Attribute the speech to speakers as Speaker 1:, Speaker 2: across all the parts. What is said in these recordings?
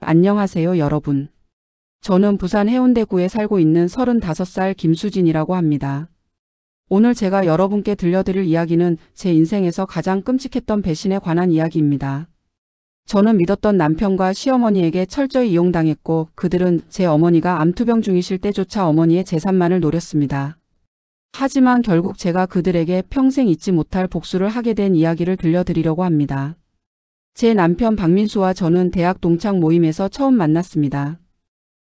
Speaker 1: 안녕하세요, 여러분. 저는 부산 해운대구에 살고 있는 35살 김수진이라고 합니다. 오늘 제가 여러분께 들려드릴 이야기는 제 인생에서 가장 끔찍했던 배신에 관한 이야기입니다. 저는 믿었던 남편과 시어머니에게 철저히 이용당했고 그들은 제 어머니가 암투병 중이실 때조차 어머니의 재산만을 노렸습니다. 하지만 결국 제가 그들에게 평생 잊지 못할 복수를 하게 된 이야기를 들려드리려고 합니다. 제 남편 박민수와 저는 대학 동창 모임에서 처음 만났습니다.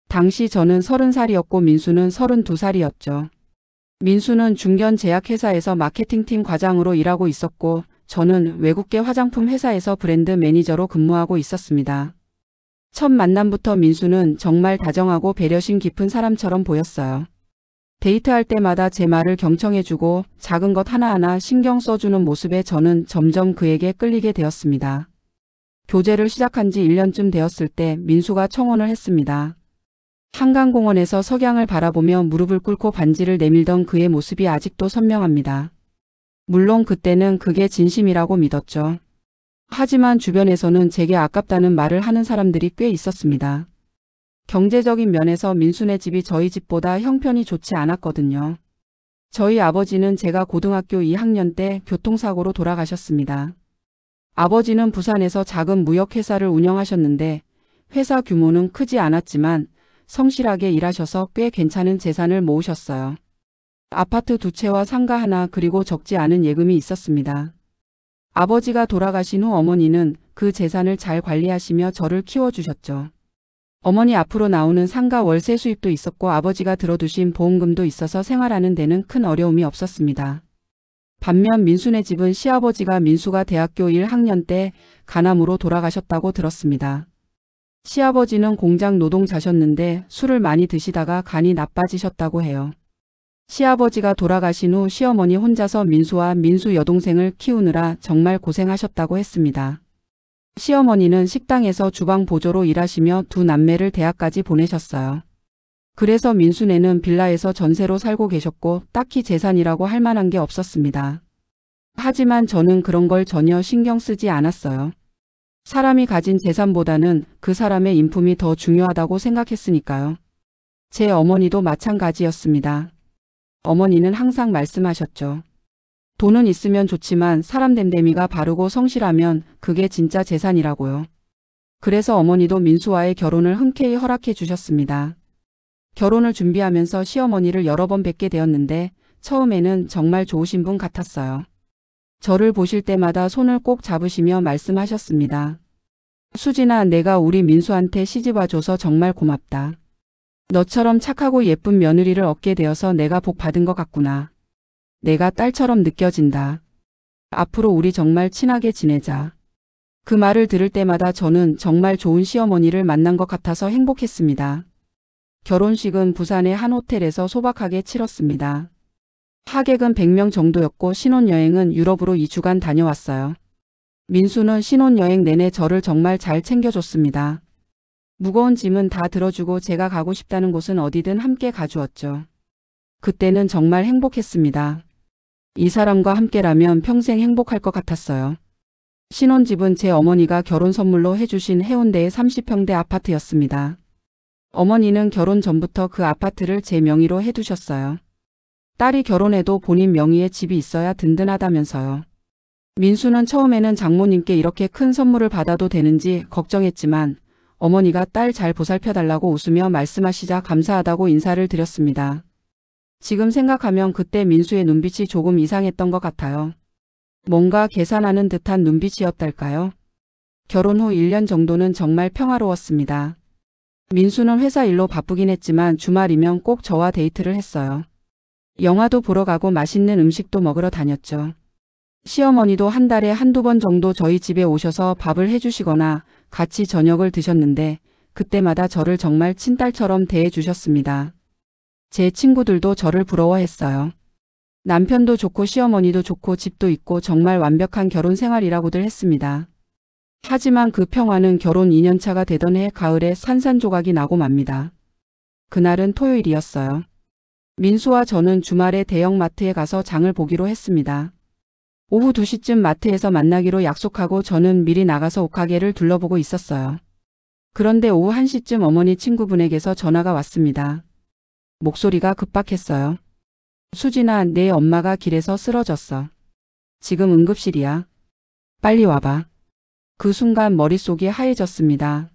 Speaker 1: 당시 저는 30살이었고 민수는 32살이었죠. 민수는 중견 제약회사에서 마케팅팀 과장으로 일하고 있었고 저는 외국계 화장품 회사에서 브랜드 매니저로 근무하고 있었습니다. 첫 만남부터 민수는 정말 다정하고 배려심 깊은 사람처럼 보였어요. 데이트할 때마다 제 말을 경청해주고 작은 것 하나하나 신경 써주는 모습에 저는 점점 그에게 끌리게 되었습니다. 교제를 시작한 지 1년쯤 되었을 때 민수가 청혼을 했습니다. 한강공원에서 석양을 바라보며 무릎을 꿇고 반지를 내밀던 그의 모습이 아직도 선명합니다. 물론 그때는 그게 진심이라고 믿었죠. 하지만 주변에서는 제게 아깝다는 말을 하는 사람들이 꽤 있었습니다. 경제적인 면에서 민수네 집이 저희 집보다 형편이 좋지 않았거든요. 저희 아버지는 제가 고등학교 2학년 때 교통사고로 돌아가셨습니다. 아버지는 부산에서 작은 무역회사를 운영하셨는데 회사 규모는 크지 않았지만 성실하게 일하셔서 꽤 괜찮은 재산을 모으셨어요. 아파트 2채와 상가 하나 그리고 적지 않은 예금이 있었습니다. 아버지가 돌아가신 후 어머니는 그 재산을 잘 관리하시며 저를 키워주셨죠. 어머니 앞으로 나오는 상가 월세 수입도 있었고 아버지가 들어두신 보험금도 있어서 생활하는 데는 큰 어려움이 없었습니다. 반면 민수네 집은 시아버지가 민수가 대학교 1학년 때 간암으로 돌아가셨다고 들었습니다. 시아버지는 공장 노동자셨는데 술을 많이 드시다가 간이 나빠지셨다고 해요. 시아버지가 돌아가신 후 시어머니 혼자서 민수와 민수 여동생을 키우느라 정말 고생하셨다고 했습니다. 시어머니는 식당에서 주방 보조로 일하시며 두 남매를 대학까지 보내셨어요. 그래서 민수네는 빌라에서 전세로 살고 계셨고 딱히 재산이라고 할 만한 게 없었습니다. 하지만 저는 그런 걸 전혀 신경 쓰지 않았어요. 사람이 가진 재산보다는 그 사람의 인품이 더 중요하다고 생각했으니까요. 제 어머니도 마찬가지였습니다. 어머니는 항상 말씀하셨죠. 돈은 있으면 좋지만 사람 됨됨이가 바르고 성실하면 그게 진짜 재산이라고요. 그래서 어머니도 민수와의 결혼을 흔쾌히 허락해 주셨습니다. 결혼을 준비하면서 시어머니를 여러 번 뵙게 되었는데 처음에는 정말 좋으신 분 같았어요. 저를 보실 때마다 손을 꼭 잡으시며 말씀하셨습니다. 수진아, 내가 우리 민수한테 시집와줘서 정말 고맙다. 너처럼 착하고 예쁜 며느리를 얻게 되어서 내가 복 받은 것 같구나. 내가 딸처럼 느껴진다. 앞으로 우리 정말 친하게 지내자. 그 말을 들을 때마다 저는 정말 좋은 시어머니를 만난 것 같아서 행복했습니다. 결혼식은 부산의 한 호텔에서 소박하게 치렀습니다. 하객은 100명 정도였고 신혼여행은 유럽으로 2주간 다녀왔어요. 민수는 신혼여행 내내 저를 정말 잘 챙겨줬습니다. 무거운 짐은 다 들어주고 제가 가고 싶다는 곳은 어디든 함께 가주었죠. 그때는 정말 행복했습니다. 이 사람과 함께라면 평생 행복할 것 같았어요. 신혼집은 제 어머니가 결혼 선물로 해주신 해운대의 30평대 아파트였습니다. 어머니는 결혼 전부터 그 아파트를 제 명의로 해두셨어요. 딸이 결혼해도 본인 명의의 집이 있어야 든든하다면서요. 민수는 처음에는 장모님께 이렇게 큰 선물을 받아도 되는지 걱정했지만 어머니가 딸 잘 보살펴달라고 웃으며 말씀하시자 감사하다고 인사를 드렸습니다. 지금 생각하면 그때 민수의 눈빛이 조금 이상했던 것 같아요. 뭔가 계산하는 듯한 눈빛이었달까요? 결혼 후 1년 정도는 정말 평화로웠습니다. 민수는 회사 일로 바쁘긴 했지만 주말이면 꼭 저와 데이트를 했어요. 영화도 보러 가고 맛있는 음식도 먹으러 다녔죠. 시어머니도 한 달에 한두 번 정도 저희 집에 오셔서 밥을 해주시거나 같이 저녁을 드셨는데 그때마다 저를 정말 친딸처럼 대해주셨습니다. 제 친구들도 저를 부러워했어요. 남편도 좋고 시어머니도 좋고 집도 있고 정말 완벽한 결혼 생활이라고들 했습니다. 하지만 그 평화는 결혼 2년차가 되던 해 가을에 산산조각이 나고 맙니다. 그날은 토요일이었어요. 민수와 저는 주말에 대형마트에 가서 장을 보기로 했습니다. 오후 2시쯤 마트에서 만나기로 약속하고 저는 미리 나가서 옷가게를 둘러보고 있었어요. 그런데 오후 1시쯤 어머니 친구분에게서 전화가 왔습니다. 목소리가 급박했어요. 수진아, 내 엄마가 길에서 쓰러졌어. 지금 응급실이야. 빨리 와봐. 그 순간 머릿속이 하얘졌습니다.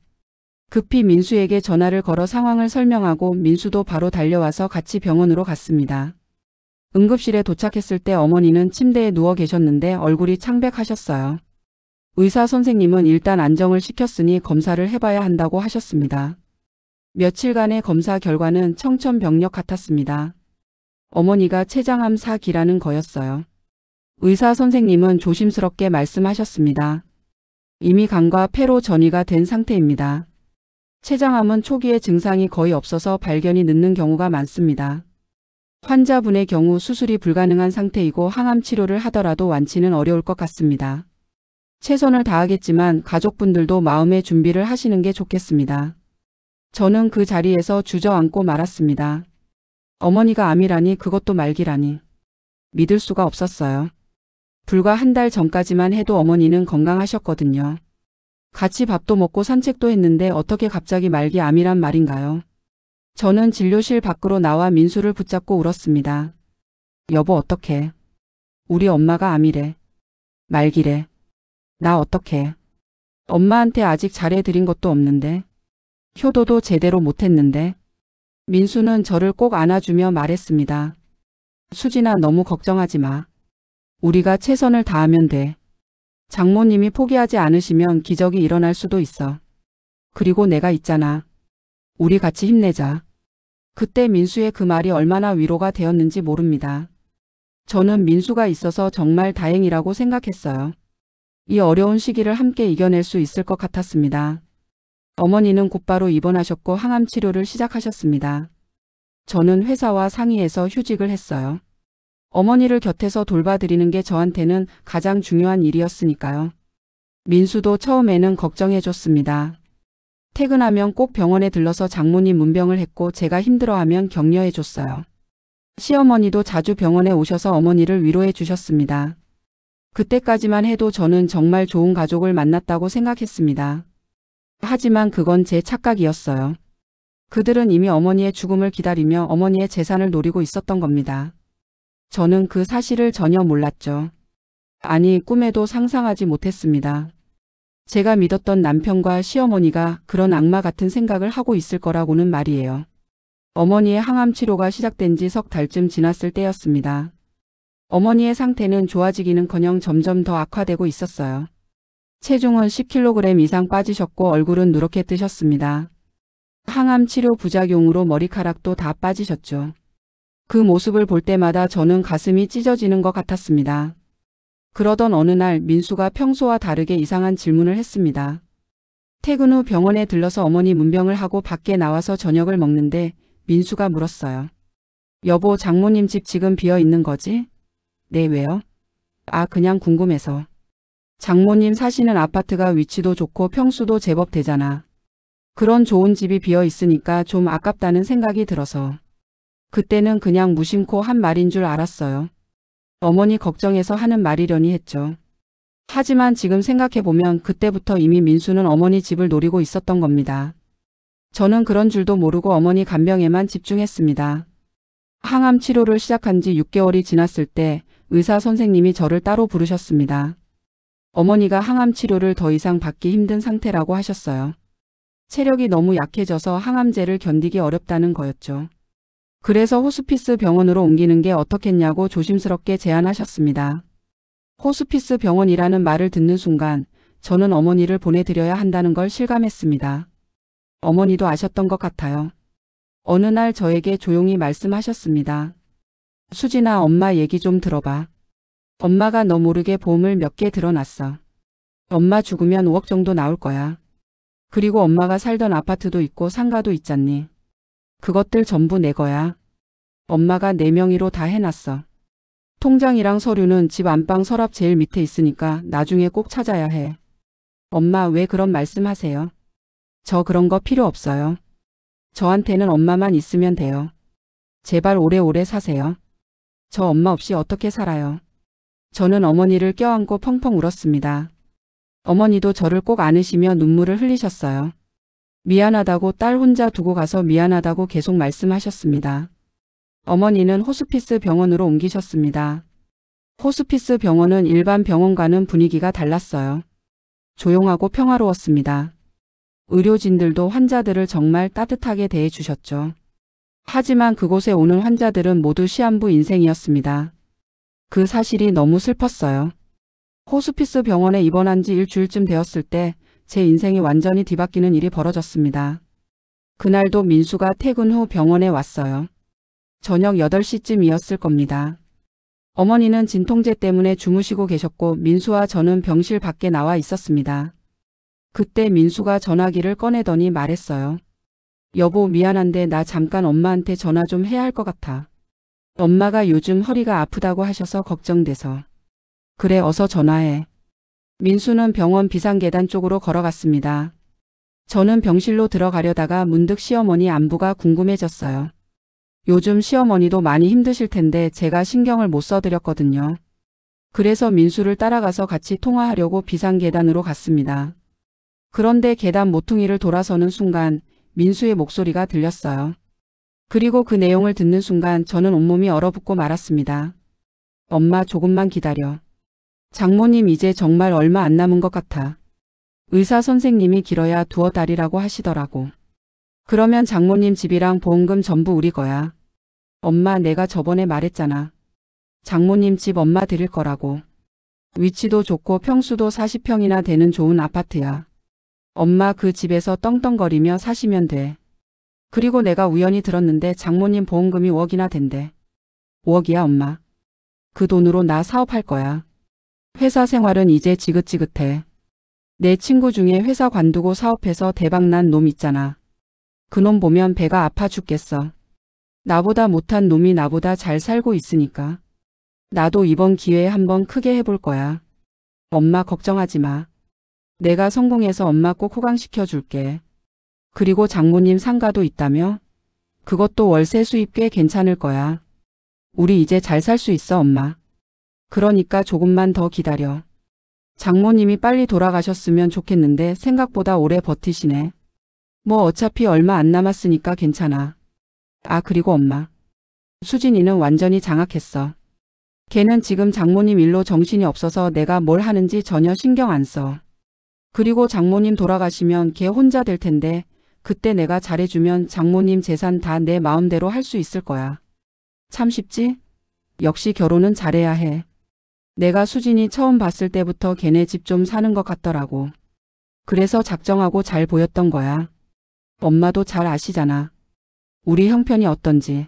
Speaker 1: 급히 민수에게 전화를 걸어 상황을 설명하고 민수도 바로 달려와서 같이 병원으로 갔습니다. 응급실에 도착했을 때 어머니는 침대에 누워 계셨는데 얼굴이 창백하셨어요. 의사 선생님은 일단 안정을 시켰으니 검사를 해봐야 한다고 하셨습니다. 며칠간의 검사 결과는 청천벽력 같았습니다. 어머니가 췌장암 4기라는 거였어요. 의사 선생님은 조심스럽게 말씀하셨습니다. 이미 간과 폐로 전이가 된 상태입니다. 췌장암은 초기에 증상이 거의 없어서 발견이 늦는 경우가 많습니다. 환자분의 경우 수술이 불가능한 상태이고 항암 치료를 하더라도 완치는 어려울 것 같습니다. 최선을 다하겠지만 가족분들도 마음의 준비를 하시는 게 좋겠습니다. 저는 그 자리에서 주저앉고 말았습니다. 어머니가 암이라니, 그것도 말기라니. 믿을 수가 없었어요. 불과 한 달 전까지만 해도 어머니는 건강하셨거든요. 같이 밥도 먹고 산책도 했는데 어떻게 갑자기 말기 암이란 말인가요? 저는 진료실 밖으로 나와 민수를 붙잡고 울었습니다. 여보, 어떡해. 우리 엄마가 암이래. 말기래. 나 어떡해. 엄마한테 아직 잘해드린 것도 없는데. 효도도 제대로 못했는데. 민수는 저를 꼭 안아주며 말했습니다. 수진아, 너무 걱정하지 마. 우리가 최선을 다하면 돼. 장모님이 포기하지 않으시면 기적이 일어날 수도 있어. 그리고 내가 있잖아. 우리 같이 힘내자. 그때 민수의 그 말이 얼마나 위로가 되었는지 모릅니다. 저는 민수가 있어서 정말 다행이라고 생각했어요. 이 어려운 시기를 함께 이겨낼 수 있을 것 같았습니다. 어머니는 곧바로 입원하셨고 항암 치료를 시작하셨습니다. 저는 회사와 상의해서 휴직을 했어요. 어머니를 곁에서 돌봐드리는 게 저한테는 가장 중요한 일이었으니까요. 민수도 처음에는 걱정해줬습니다. 퇴근하면 꼭 병원에 들러서 장모님 문병을 했고 제가 힘들어하면 격려해줬어요. 시어머니도 자주 병원에 오셔서 어머니를 위로해 주셨습니다. 그때까지만 해도 저는 정말 좋은 가족을 만났다고 생각했습니다. 하지만 그건 제 착각이었어요. 그들은 이미 어머니의 죽음을 기다리며 어머니의 재산을 노리고 있었던 겁니다. 저는 그 사실을 전혀 몰랐죠. 아니, 꿈에도 상상하지 못했습니다. 제가 믿었던 남편과 시어머니가 그런 악마 같은 생각을 하고 있을 거라고는 말이에요. 어머니의 항암 치료가 시작된 지 석 달쯤 지났을 때였습니다. 어머니의 상태는 좋아지기는커녕 점점 더 악화되고 있었어요. 체중은 10kg 이상 빠지셨고 얼굴은 누렇게 뜨셨습니다. 항암 치료 부작용으로 머리카락도 다 빠지셨죠. 그 모습을 볼 때마다 저는 가슴이 찢어지는 것 같았습니다. 그러던 어느 날 민수가 평소와 다르게 이상한 질문을 했습니다. 퇴근 후 병원에 들러서 어머니 문병을 하고 밖에 나와서 저녁을 먹는데 민수가 물었어요. 여보, 장모님 집 지금 비어 있는 거지? 네, 왜요? 아, 그냥 궁금해서. 장모님 사시는 아파트가 위치도 좋고 평수도 제법 되잖아. 그런 좋은 집이 비어 있으니까 좀 아깝다는 생각이 들어서. 그때는 그냥 무심코 한 말인 줄 알았어요. 어머니 걱정해서 하는 말이려니 했죠. 하지만 지금 생각해보면 그때부터 이미 민수는 어머니 집을 노리고 있었던 겁니다. 저는 그런 줄도 모르고 어머니 간병에만 집중했습니다. 항암 치료를 시작한 지 6개월이 지났을 때 의사 선생님이 저를 따로 부르셨습니다. 어머니가 항암 치료를 더 이상 받기 힘든 상태라고 하셨어요. 체력이 너무 약해져서 항암제를 견디기 어렵다는 거였죠. 그래서 호스피스 병원으로 옮기는 게 어떻겠냐고 조심스럽게 제안하셨습니다. 호스피스 병원이라는 말을 듣는 순간 저는 어머니를 보내드려야 한다는 걸 실감했습니다. 어머니도 아셨던 것 같아요. 어느 날 저에게 조용히 말씀하셨습니다. 수진아, 엄마 얘기 좀 들어봐. 엄마가 너 모르게 보험을 몇 개 들어놨어. 엄마 죽으면 5억 정도 나올 거야. 그리고 엄마가 살던 아파트도 있고 상가도 있잖니. 그것들 전부 내 거야. 엄마가 내 명의로 다 해놨어. 통장이랑 서류는 집 안방 서랍 제일 밑에 있으니까 나중에 꼭 찾아야 해. 엄마, 왜 그런 말씀하세요? 저 그런 거 필요 없어요. 저한테는 엄마만 있으면 돼요. 제발 오래오래 사세요. 저 엄마 없이 어떻게 살아요? 저는 어머니를 껴안고 펑펑 울었습니다. 어머니도 저를 꼭 안으시며 눈물을 흘리셨어요. 미안하다고 딸 혼자 두고 가서 미안하다고 계속 말씀하셨습니다. 어머니는 호스피스 병원으로 옮기셨습니다. 호스피스 병원은 일반 병원과는 분위기가 달랐어요. 조용하고 평화로웠습니다. 의료진들도 환자들을 정말 따뜻하게 대해주셨죠. 하지만 그곳에 오는 환자들은 모두 시한부 인생이었습니다. 그 사실이 너무 슬펐어요. 호스피스 병원에 입원한 지 일주일쯤 되었을 때 제 인생이 완전히 뒤바뀌는 일이 벌어졌습니다. 그날도 민수가 퇴근 후 병원에 왔어요. 저녁 8시쯤이었을 겁니다. 어머니는 진통제 때문에 주무시고 계셨고 민수와 저는 병실 밖에 나와 있었습니다. 그때 민수가 전화기를 꺼내더니 말했어요. 여보, 미안한데 나 잠깐 엄마한테 전화 좀 해야 할 것 같아. 엄마가 요즘 허리가 아프다고 하셔서 걱정돼서. 그래, 어서 전화해. 민수는 병원 비상계단 쪽으로 걸어갔습니다. 저는 병실로 들어가려다가 문득 시어머니 안부가 궁금해졌어요. 요즘 시어머니도 많이 힘드실 텐데 제가 신경을 못 써드렸거든요. 그래서 민수를 따라가서 같이 통화하려고 비상계단으로 갔습니다. 그런데 계단 모퉁이를 돌아서는 순간 민수의 목소리가 들렸어요. 그리고 그 내용을 듣는 순간 저는 온몸이 얼어붙고 말았습니다. 엄마, 조금만 기다려. 장모님 이제 정말 얼마 안 남은 것 같아. 의사 선생님이 길어야 두어 달이라고 하시더라고. 그러면 장모님 집이랑 보험금 전부 우리 거야. 엄마, 내가 저번에 말했잖아. 장모님 집 엄마 드릴 거라고. 위치도 좋고 평수도 40평이나 되는 좋은 아파트야. 엄마 그 집에서 떵떵거리며 사시면 돼. 그리고 내가 우연히 들었는데 장모님 보험금이 5억이나 된대. 5억이야 엄마. 그 돈으로 나 사업할 거야. 회사 생활은 이제 지긋지긋해. 내 친구 중에 회사 관두고 사업해서 대박난 놈 있잖아. 그놈 보면 배가 아파 죽겠어. 나보다 못한 놈이 나보다 잘 살고 있으니까. 나도 이번 기회에 한번 크게 해볼 거야. 엄마 걱정하지 마. 내가 성공해서 엄마 꼭 호강시켜 줄게. 그리고 장모님 상가도 있다며? 그것도 월세 수입 꽤 괜찮을 거야. 우리 이제 잘 살 수 있어 엄마. 그러니까 조금만 더 기다려. 장모님이 빨리 돌아가셨으면 좋겠는데 생각보다 오래 버티시네. 뭐 어차피 얼마 안 남았으니까 괜찮아. 아, 그리고 엄마. 수진이는 완전히 장악했어. 걔는 지금 장모님 일로 정신이 없어서 내가 뭘 하는지 전혀 신경 안 써. 그리고 장모님 돌아가시면 걔 혼자 될 텐데 그때 내가 잘해주면 장모님 재산 다 내 마음대로 할 수 있을 거야. 참 쉽지? 역시 결혼은 잘해야 해. 내가 수진이 처음 봤을 때부터 걔네 집 좀 사는 것 같더라고. 그래서 작정하고 잘 보였던 거야. 엄마도 잘 아시잖아. 우리 형편이 어떤지.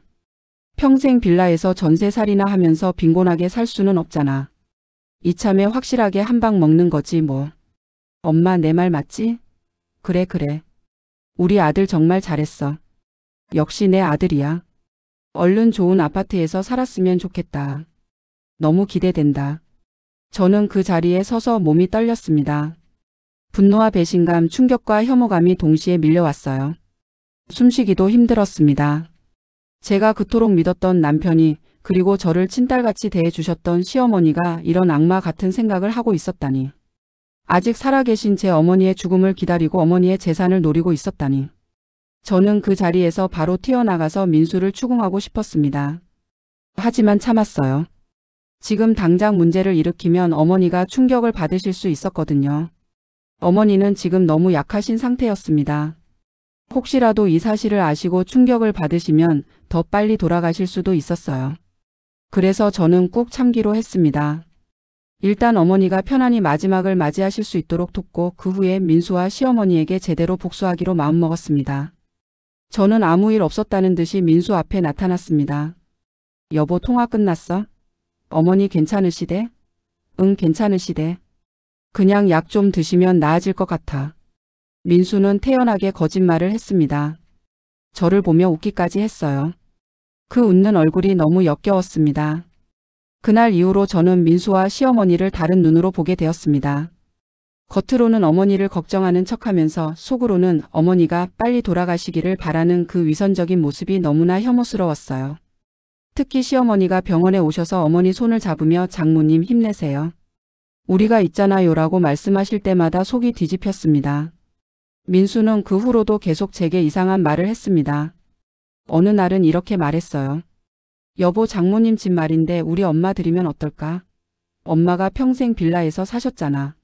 Speaker 1: 평생 빌라에서 전세살이나 하면서 빈곤하게 살 수는 없잖아. 이참에 확실하게 한 방 먹는 거지 뭐. 엄마 내 말 맞지? 그래. 우리 아들 정말 잘했어. 역시 내 아들이야. 얼른 좋은 아파트에서 살았으면 좋겠다. 너무 기대된다. 저는 그 자리에 서서 몸이 떨렸습니다. 분노와 배신감, 충격과 혐오감이 동시에 밀려왔어요. 숨쉬기도 힘들었습니다. 제가 그토록 믿었던 남편이 그리고 저를 친딸같이 대해주셨던 시어머니가 이런 악마 같은 생각을 하고 있었다니. 아직 살아계신 제 어머니의 죽음을 기다리고 어머니의 재산을 노리고 있었다니. 저는 그 자리에서 바로 튀어나가서 민수를 추궁하고 싶었습니다. 하지만 참았어요. 지금 당장 문제를 일으키면 어머니가 충격을 받으실 수 있었거든요. 어머니는 지금 너무 약하신 상태였습니다. 혹시라도 이 사실을 아시고 충격을 받으시면 더 빨리 돌아가실 수도 있었어요. 그래서 저는 꾹 참기로 했습니다. 일단 어머니가 편안히 마지막을 맞이하실 수 있도록 돕고 그 후에 민수와 시어머니에게 제대로 복수하기로 마음먹었습니다. 저는 아무 일 없었다는 듯이 민수 앞에 나타났습니다. 여보, 통화 끝났어? 어머니 괜찮으시대? 응, 괜찮으시대. 그냥 약 좀 드시면 나아질 것 같아. 민수는 태연하게 거짓말을 했습니다. 저를 보며 웃기까지 했어요. 그 웃는 얼굴이 너무 역겨웠습니다. 그날 이후로 저는 민수와 시어머니를 다른 눈으로 보게 되었습니다. 겉으로는 어머니를 걱정하는 척하면서 속으로는 어머니가 빨리 돌아가시기를 바라는 그 위선적인 모습이 너무나 혐오스러웠어요. 특히 시어머니가 병원에 오셔서 어머니 손을 잡으며 장모님 힘내세요. 우리가 있잖아요라고 말씀하실 때마다 속이 뒤집혔습니다. 민수는 그 후로도 계속 제게 이상한 말을 했습니다. 어느 날은 이렇게 말했어요. 여보, 장모님 집 말인데 우리 엄마 드리면 어떨까? 엄마가 평생 빌라에서 사셨잖아.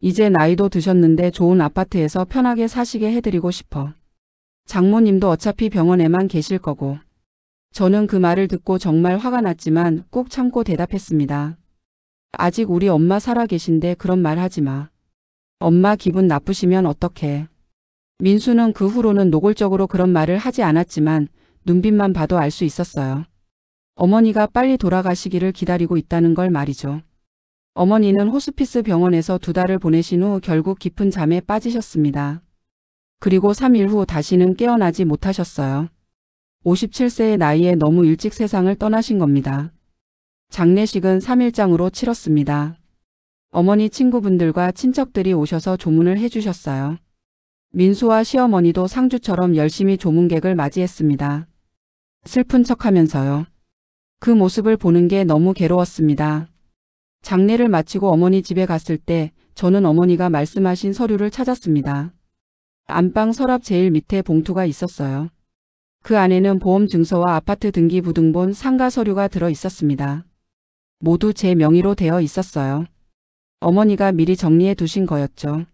Speaker 1: 이제 나이도 드셨는데 좋은 아파트에서 편하게 사시게 해드리고 싶어. 장모님도 어차피 병원에만 계실 거고. 저는 그 말을 듣고 정말 화가 났지만 꾹 참고 대답했습니다. 아직 우리 엄마 살아 계신데 그런 말 하지 마. 엄마 기분 나쁘시면 어떡해. 민수는 그 후로는 노골적으로 그런 말을 하지 않았지만 눈빛만 봐도 알 수 있었어요. 어머니가 빨리 돌아가시기를 기다리고 있다는 걸 말이죠. 어머니는 호스피스 병원에서 2달을 보내신 후 결국 깊은 잠에 빠지셨습니다. 그리고 3일 후 다시는 깨어나지 못하셨어요. 57세의 나이에 너무 일찍 세상을 떠나신 겁니다. 장례식은 3일장으로 치렀습니다. 어머니 친구분들과 친척들이 오셔서 조문을 해주셨어요. 민수와 시어머니도 상주처럼 열심히 조문객을 맞이했습니다. 슬픈 척하면서요. 그 모습을 보는 게 너무 괴로웠습니다. 장례를 마치고 어머니 집에 갔을 때 저는 어머니가 말씀하신 서류를 찾았습니다. 안방 서랍 제일 밑에 봉투가 있었어요. 그 안에는 보험 증서와 아파트 등기부등본 상가 서류가 들어 있었습니다. 모두 제 명의로 되어 있었어요. 어머니가 미리 정리해 두신 거였죠.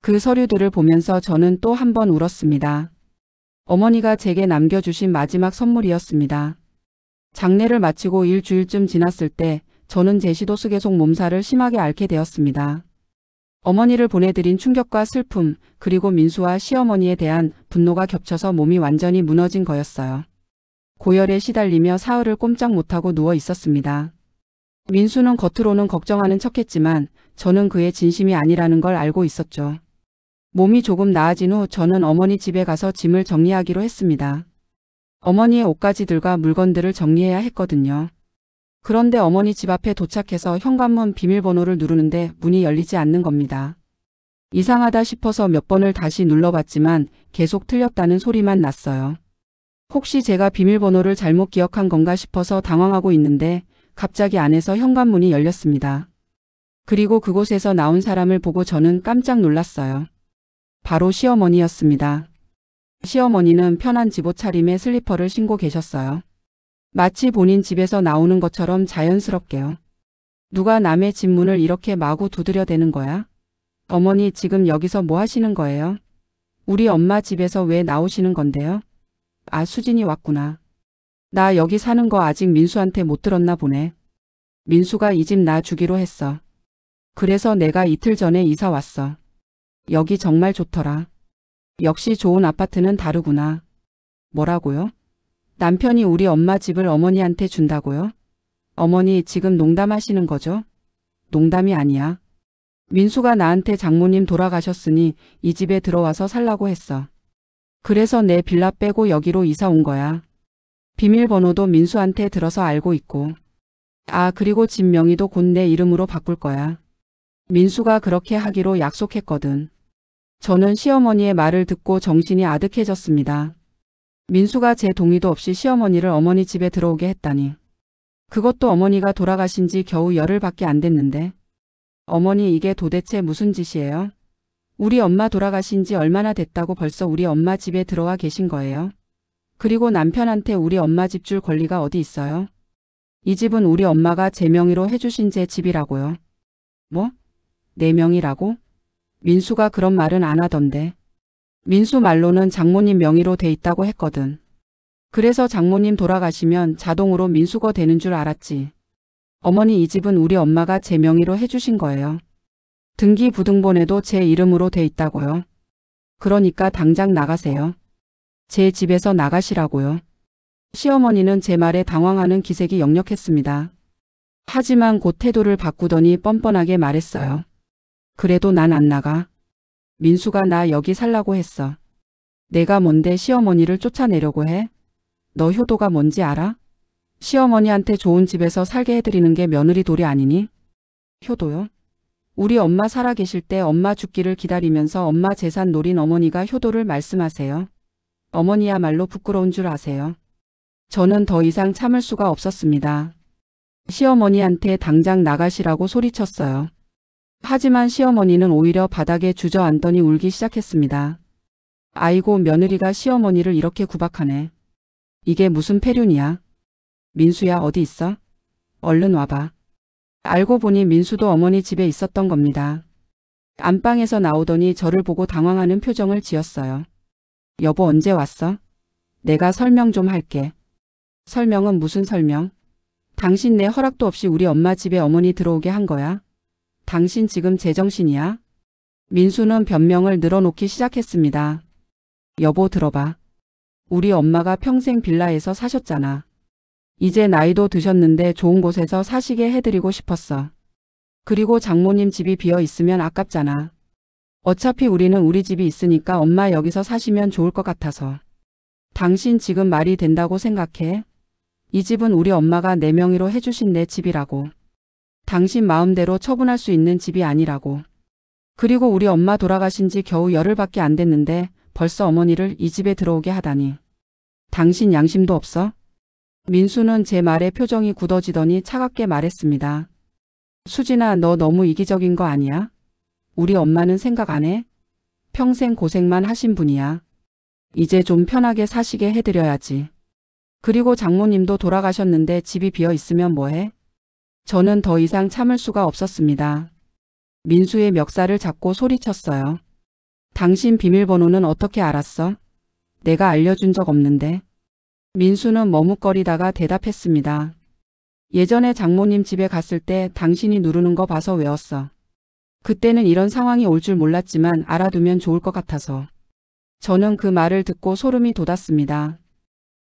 Speaker 1: 그 서류들을 보면서 저는 또 한 번 울었습니다. 어머니가 제게 남겨주신 마지막 선물이었습니다. 장례를 마치고 일주일쯤 지났을 때 저는 제시도스 계속 몸살을 심하게 앓게 되었습니다. 어머니를 보내드린 충격과 슬픔, 그리고 민수와 시어머니에 대한 분노가 겹쳐서 몸이 완전히 무너진 거였어요. 고열에 시달리며 사흘을 꼼짝 못하고 누워 있었습니다. 민수는 겉으로는 걱정하는 척했지만 저는 그의 진심이 아니라는 걸 알고 있었죠. 몸이 조금 나아진 후 저는 어머니 집에 가서 짐을 정리하기로 했습니다. 어머니의 옷가지들과 물건들을 정리해야 했거든요. 그런데 어머니 집 앞에 도착해서 현관문 비밀번호를 누르는데 문이 열리지 않는 겁니다. 이상하다 싶어서 몇 번을 다시 눌러봤지만 계속 틀렸다는 소리만 났어요. 혹시 제가 비밀번호를 잘못 기억한 건가 싶어서 당황하고 있는데 갑자기 안에서 현관문이 열렸습니다. 그리고 그곳에서 나온 사람을 보고 저는 깜짝 놀랐어요. 바로 시어머니였습니다. 시어머니는 편한 집옷 차림에 슬리퍼를 신고 계셨어요. 마치 본인 집에서 나오는 것처럼 자연스럽게요. 누가 남의 집 문을 이렇게 마구 두드려대는 거야? 어머니 지금 여기서 뭐 하시는 거예요? 우리 엄마 집에서 왜 나오시는 건데요? 아, 수진이 왔구나. 나 여기 사는 거 아직 민수한테 못 들었나 보네. 민수가 이 집 나 주기로 했어. 그래서 내가 이틀 전에 이사 왔어. 여기 정말 좋더라. 역시 좋은 아파트는 다르구나. 뭐라고요? 남편이 우리 엄마 집을 어머니한테 준다고요? 어머니 지금 농담하시는 거죠? 농담이 아니야. 민수가 나한테 장모님 돌아가셨으니 이 집에 들어와서 살라고 했어. 그래서 내 빌라 빼고 여기로 이사 온 거야. 비밀번호도 민수한테 들어서 알고 있고. 아, 그리고 집 명의도 곧 내 이름으로 바꿀 거야. 민수가 그렇게 하기로 약속했거든. 저는 시어머니의 말을 듣고 정신이 아득해졌습니다. 민수가 제 동의도 없이 시어머니를 어머니 집에 들어오게 했다니. 그것도 어머니가 돌아가신 지 겨우 열흘밖에 안 됐는데. 어머니 이게 도대체 무슨 짓이에요? 우리 엄마 돌아가신 지 얼마나 됐다고 벌써 우리 엄마 집에 들어와 계신 거예요? 그리고 남편한테 우리 엄마 집 줄 권리가 어디 있어요? 이 집은 우리 엄마가 제 명의로 해주신 제 집이라고요. 뭐? 내 명의라고? 민수가 그런 말은 안 하던데. 민수 말로는 장모님 명의로 돼 있다고 했거든. 그래서 장모님 돌아가시면 자동으로 민수거 되는 줄 알았지. 어머니 이 집은 우리 엄마가 제 명의로 해주신 거예요. 등기부등본에도 제 이름으로 돼 있다고요. 그러니까 당장 나가세요. 제 집에서 나가시라고요. 시어머니는 제 말에 당황하는 기색이 역력했습니다. 하지만 곧 태도를 바꾸더니 뻔뻔하게 말했어요. 그래도 난 안 나가. 민수가 나 여기 살라고 했어. 내가 뭔데 시어머니를 쫓아내려고 해? 너 효도가 뭔지 알아? 시어머니한테 좋은 집에서 살게 해드리는 게 며느리 도리 아니니? 효도요? 우리 엄마 살아계실 때 엄마 죽기를 기다리면서 엄마 재산 노린 어머니가 효도를 말씀하세요. 어머니야말로 부끄러운 줄 아세요. 저는 더 이상 참을 수가 없었습니다. 시어머니한테 당장 나가시라고 소리쳤어요. 하지만 시어머니는 오히려 바닥에 주저앉더니 울기 시작했습니다. 아이고, 며느리가 시어머니를 이렇게 구박하네. 이게 무슨 폐륜이야? 민수야, 어디 있어? 얼른 와봐. 알고 보니 민수도 어머니 집에 있었던 겁니다. 안방에서 나오더니 저를 보고 당황하는 표정을 지었어요. 여보, 언제 왔어? 내가 설명 좀 할게. 설명은 무슨 설명? 당신 내 허락도 없이 우리 엄마 집에 어머니 들어오게 한 거야? 당신 지금 제정신이야? 민수는 변명을 늘어놓기 시작했습니다. 여보, 들어봐. 우리 엄마가 평생 빌라에서 사셨잖아. 이제 나이도 드셨는데 좋은 곳에서 사시게 해드리고 싶었어. 그리고 장모님 집이 비어 있으면 아깝잖아. 어차피 우리는 우리 집이 있으니까 엄마 여기서 사시면 좋을 것 같아서. 당신 지금 말이 된다고 생각해? 이 집은 우리 엄마가 내 명의로 해주신 내 집이라고. 당신 마음대로 처분할 수 있는 집이 아니라고. 그리고 우리 엄마 돌아가신 지 겨우 열흘밖에 안 됐는데 벌써 어머니를 이 집에 들어오게 하다니. 당신 양심도 없어? 민수는 제 말에 표정이 굳어지더니 차갑게 말했습니다. 수진아, 너 너무 이기적인 거 아니야? 우리 엄마는 생각 안 해? 평생 고생만 하신 분이야. 이제 좀 편하게 사시게 해드려야지. 그리고 장모님도 돌아가셨는데 집이 비어 있으면 뭐해? 저는 더 이상 참을 수가 없었습니다. 민수의 멱살을 잡고 소리쳤어요. 당신 비밀번호는 어떻게 알았어? 내가 알려준 적 없는데. 민수는 머뭇거리다가 대답했습니다. 예전에 장모님 집에 갔을 때 당신이 누르는 거 봐서 외웠어. 그때는 이런 상황이 올 줄 몰랐지만 알아두면 좋을 것 같아서. 저는 그 말을 듣고 소름이 돋았습니다.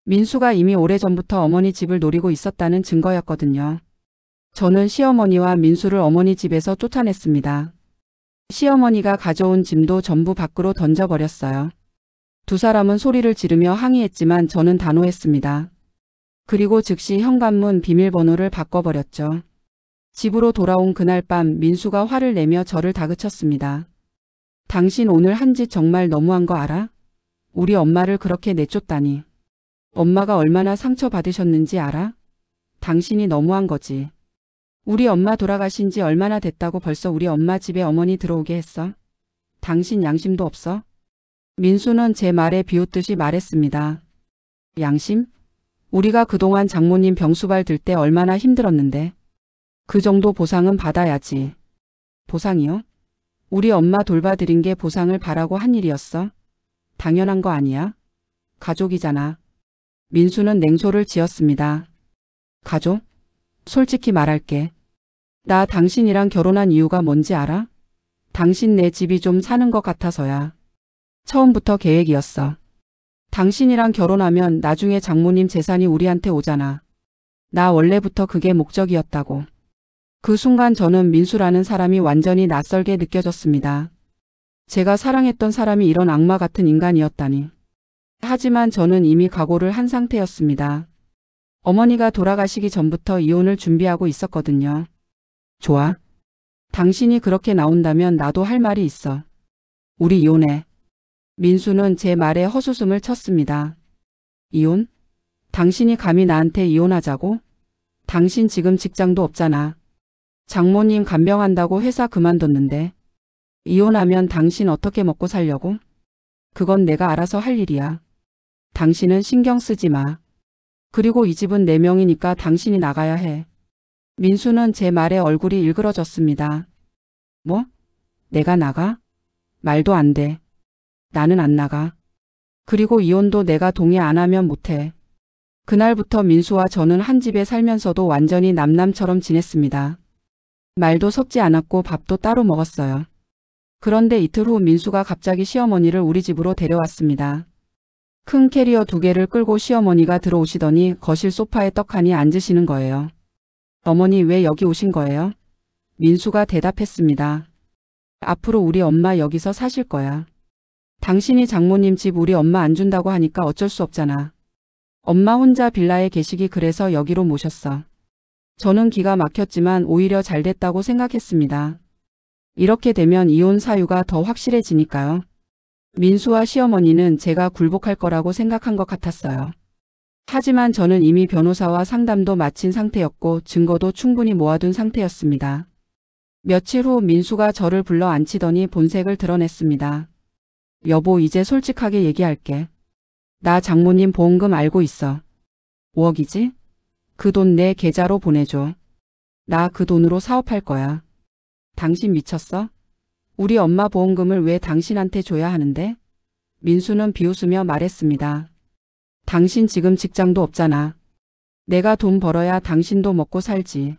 Speaker 1: 민수가 이미 오래전부터 어머니 집을 노리고 있었다는 증거였거든요. 저는 시어머니와 민수를 어머니 집에서 쫓아냈습니다. 시어머니가 가져온 짐도 전부 밖으로 던져버렸어요. 두 사람은 소리를 지르며 항의했지만 저는 단호했습니다. 그리고 즉시 현관문 비밀번호를 바꿔버렸죠. 집으로 돌아온 그날 밤 민수가 화를 내며 저를 다그쳤습니다. 당신 오늘 한 짓 정말 너무한 거 알아? 우리 엄마를 그렇게 내쫓다니. 엄마가 얼마나 상처받으셨는지 알아? 당신이 너무한 거지. 우리 엄마 돌아가신 지 얼마나 됐다고 벌써 우리 엄마 집에 어머니 들어오게 했어? 당신 양심도 없어? 민수는 제 말에 비웃듯이 말했습니다. 양심? 우리가 그동안 장모님 병수발 들 때 얼마나 힘들었는데. 그 정도 보상은 받아야지. 보상이요? 우리 엄마 돌봐드린 게 보상을 바라고 한 일이었어? 당연한 거 아니야? 가족이잖아. 민수는 냉소를 지었습니다. 가족? 솔직히 말할게. 나 당신이랑 결혼한 이유가 뭔지 알아? 당신 내 집이 좀 사는 것 같아서야. 처음부터 계획이었어. 당신이랑 결혼하면 나중에 장모님 재산이 우리한테 오잖아. 나 원래부터 그게 목적이었다고. 그 순간 저는 민수라는 사람이 완전히 낯설게 느껴졌습니다. 제가 사랑했던 사람이 이런 악마 같은 인간이었다니. 하지만 저는 이미 각오를 한 상태였습니다. 어머니가 돌아가시기 전부터 이혼을 준비하고 있었거든요. 좋아. 당신이 그렇게 나온다면 나도 할 말이 있어. 우리 이혼해. 민수는 제 말에 헛웃음을 쳤습니다. 이혼? 당신이 감히 나한테 이혼하자고? 당신 지금 직장도 없잖아. 장모님 간병한다고 회사 그만뒀는데. 이혼하면 당신 어떻게 먹고 살려고? 그건 내가 알아서 할 일이야. 당신은 신경 쓰지 마. 그리고 이 집은 내 명이니까 당신이 나가야 해. 민수는 제 말에 얼굴이 일그러졌습니다. 뭐? 내가 나가? 말도 안 돼. 나는 안 나가. 그리고 이혼도 내가 동의 안 하면 못해. 그날부터 민수와 저는 한 집에 살면서도 완전히 남남처럼 지냈습니다. 말도 섞지 않았고 밥도 따로 먹었어요. 그런데 이틀 후 민수가 갑자기 시어머니를 우리 집으로 데려왔습니다. 큰 캐리어 2개를 끌고 시어머니가 들어오시더니 거실 소파에 떡하니 앉으시는 거예요. 어머니, 왜 여기 오신 거예요? 민수가 대답했습니다. 앞으로 우리 엄마 여기서 사실 거야. 당신이 장모님 집 우리 엄마 안 준다고 하니까 어쩔 수 없잖아. 엄마 혼자 빌라에 계시기 그래서 여기로 모셨어. 저는 기가 막혔지만 오히려 잘 됐다고 생각했습니다. 이렇게 되면 이혼 사유가 더 확실해지니까요. 민수와 시어머니는 제가 굴복할 거라고 생각한 것 같았어요. 하지만 저는 이미 변호사와 상담도 마친 상태였고 증거도 충분히 모아둔 상태였습니다. 며칠 후 민수가 저를 불러 앉히더니 본색을 드러냈습니다. 여보, 이제 솔직하게 얘기할게. 나 장모님 보험금 알고 있어. 5억이지? 그 돈 내 계좌로 보내줘. 나 그 돈으로 사업할 거야. 당신 미쳤어? 우리 엄마 보험금을 왜 당신한테 줘야 하는데? 민수는 비웃으며 말했습니다. 당신 지금 직장도 없잖아. 내가 돈 벌어야 당신도 먹고 살지.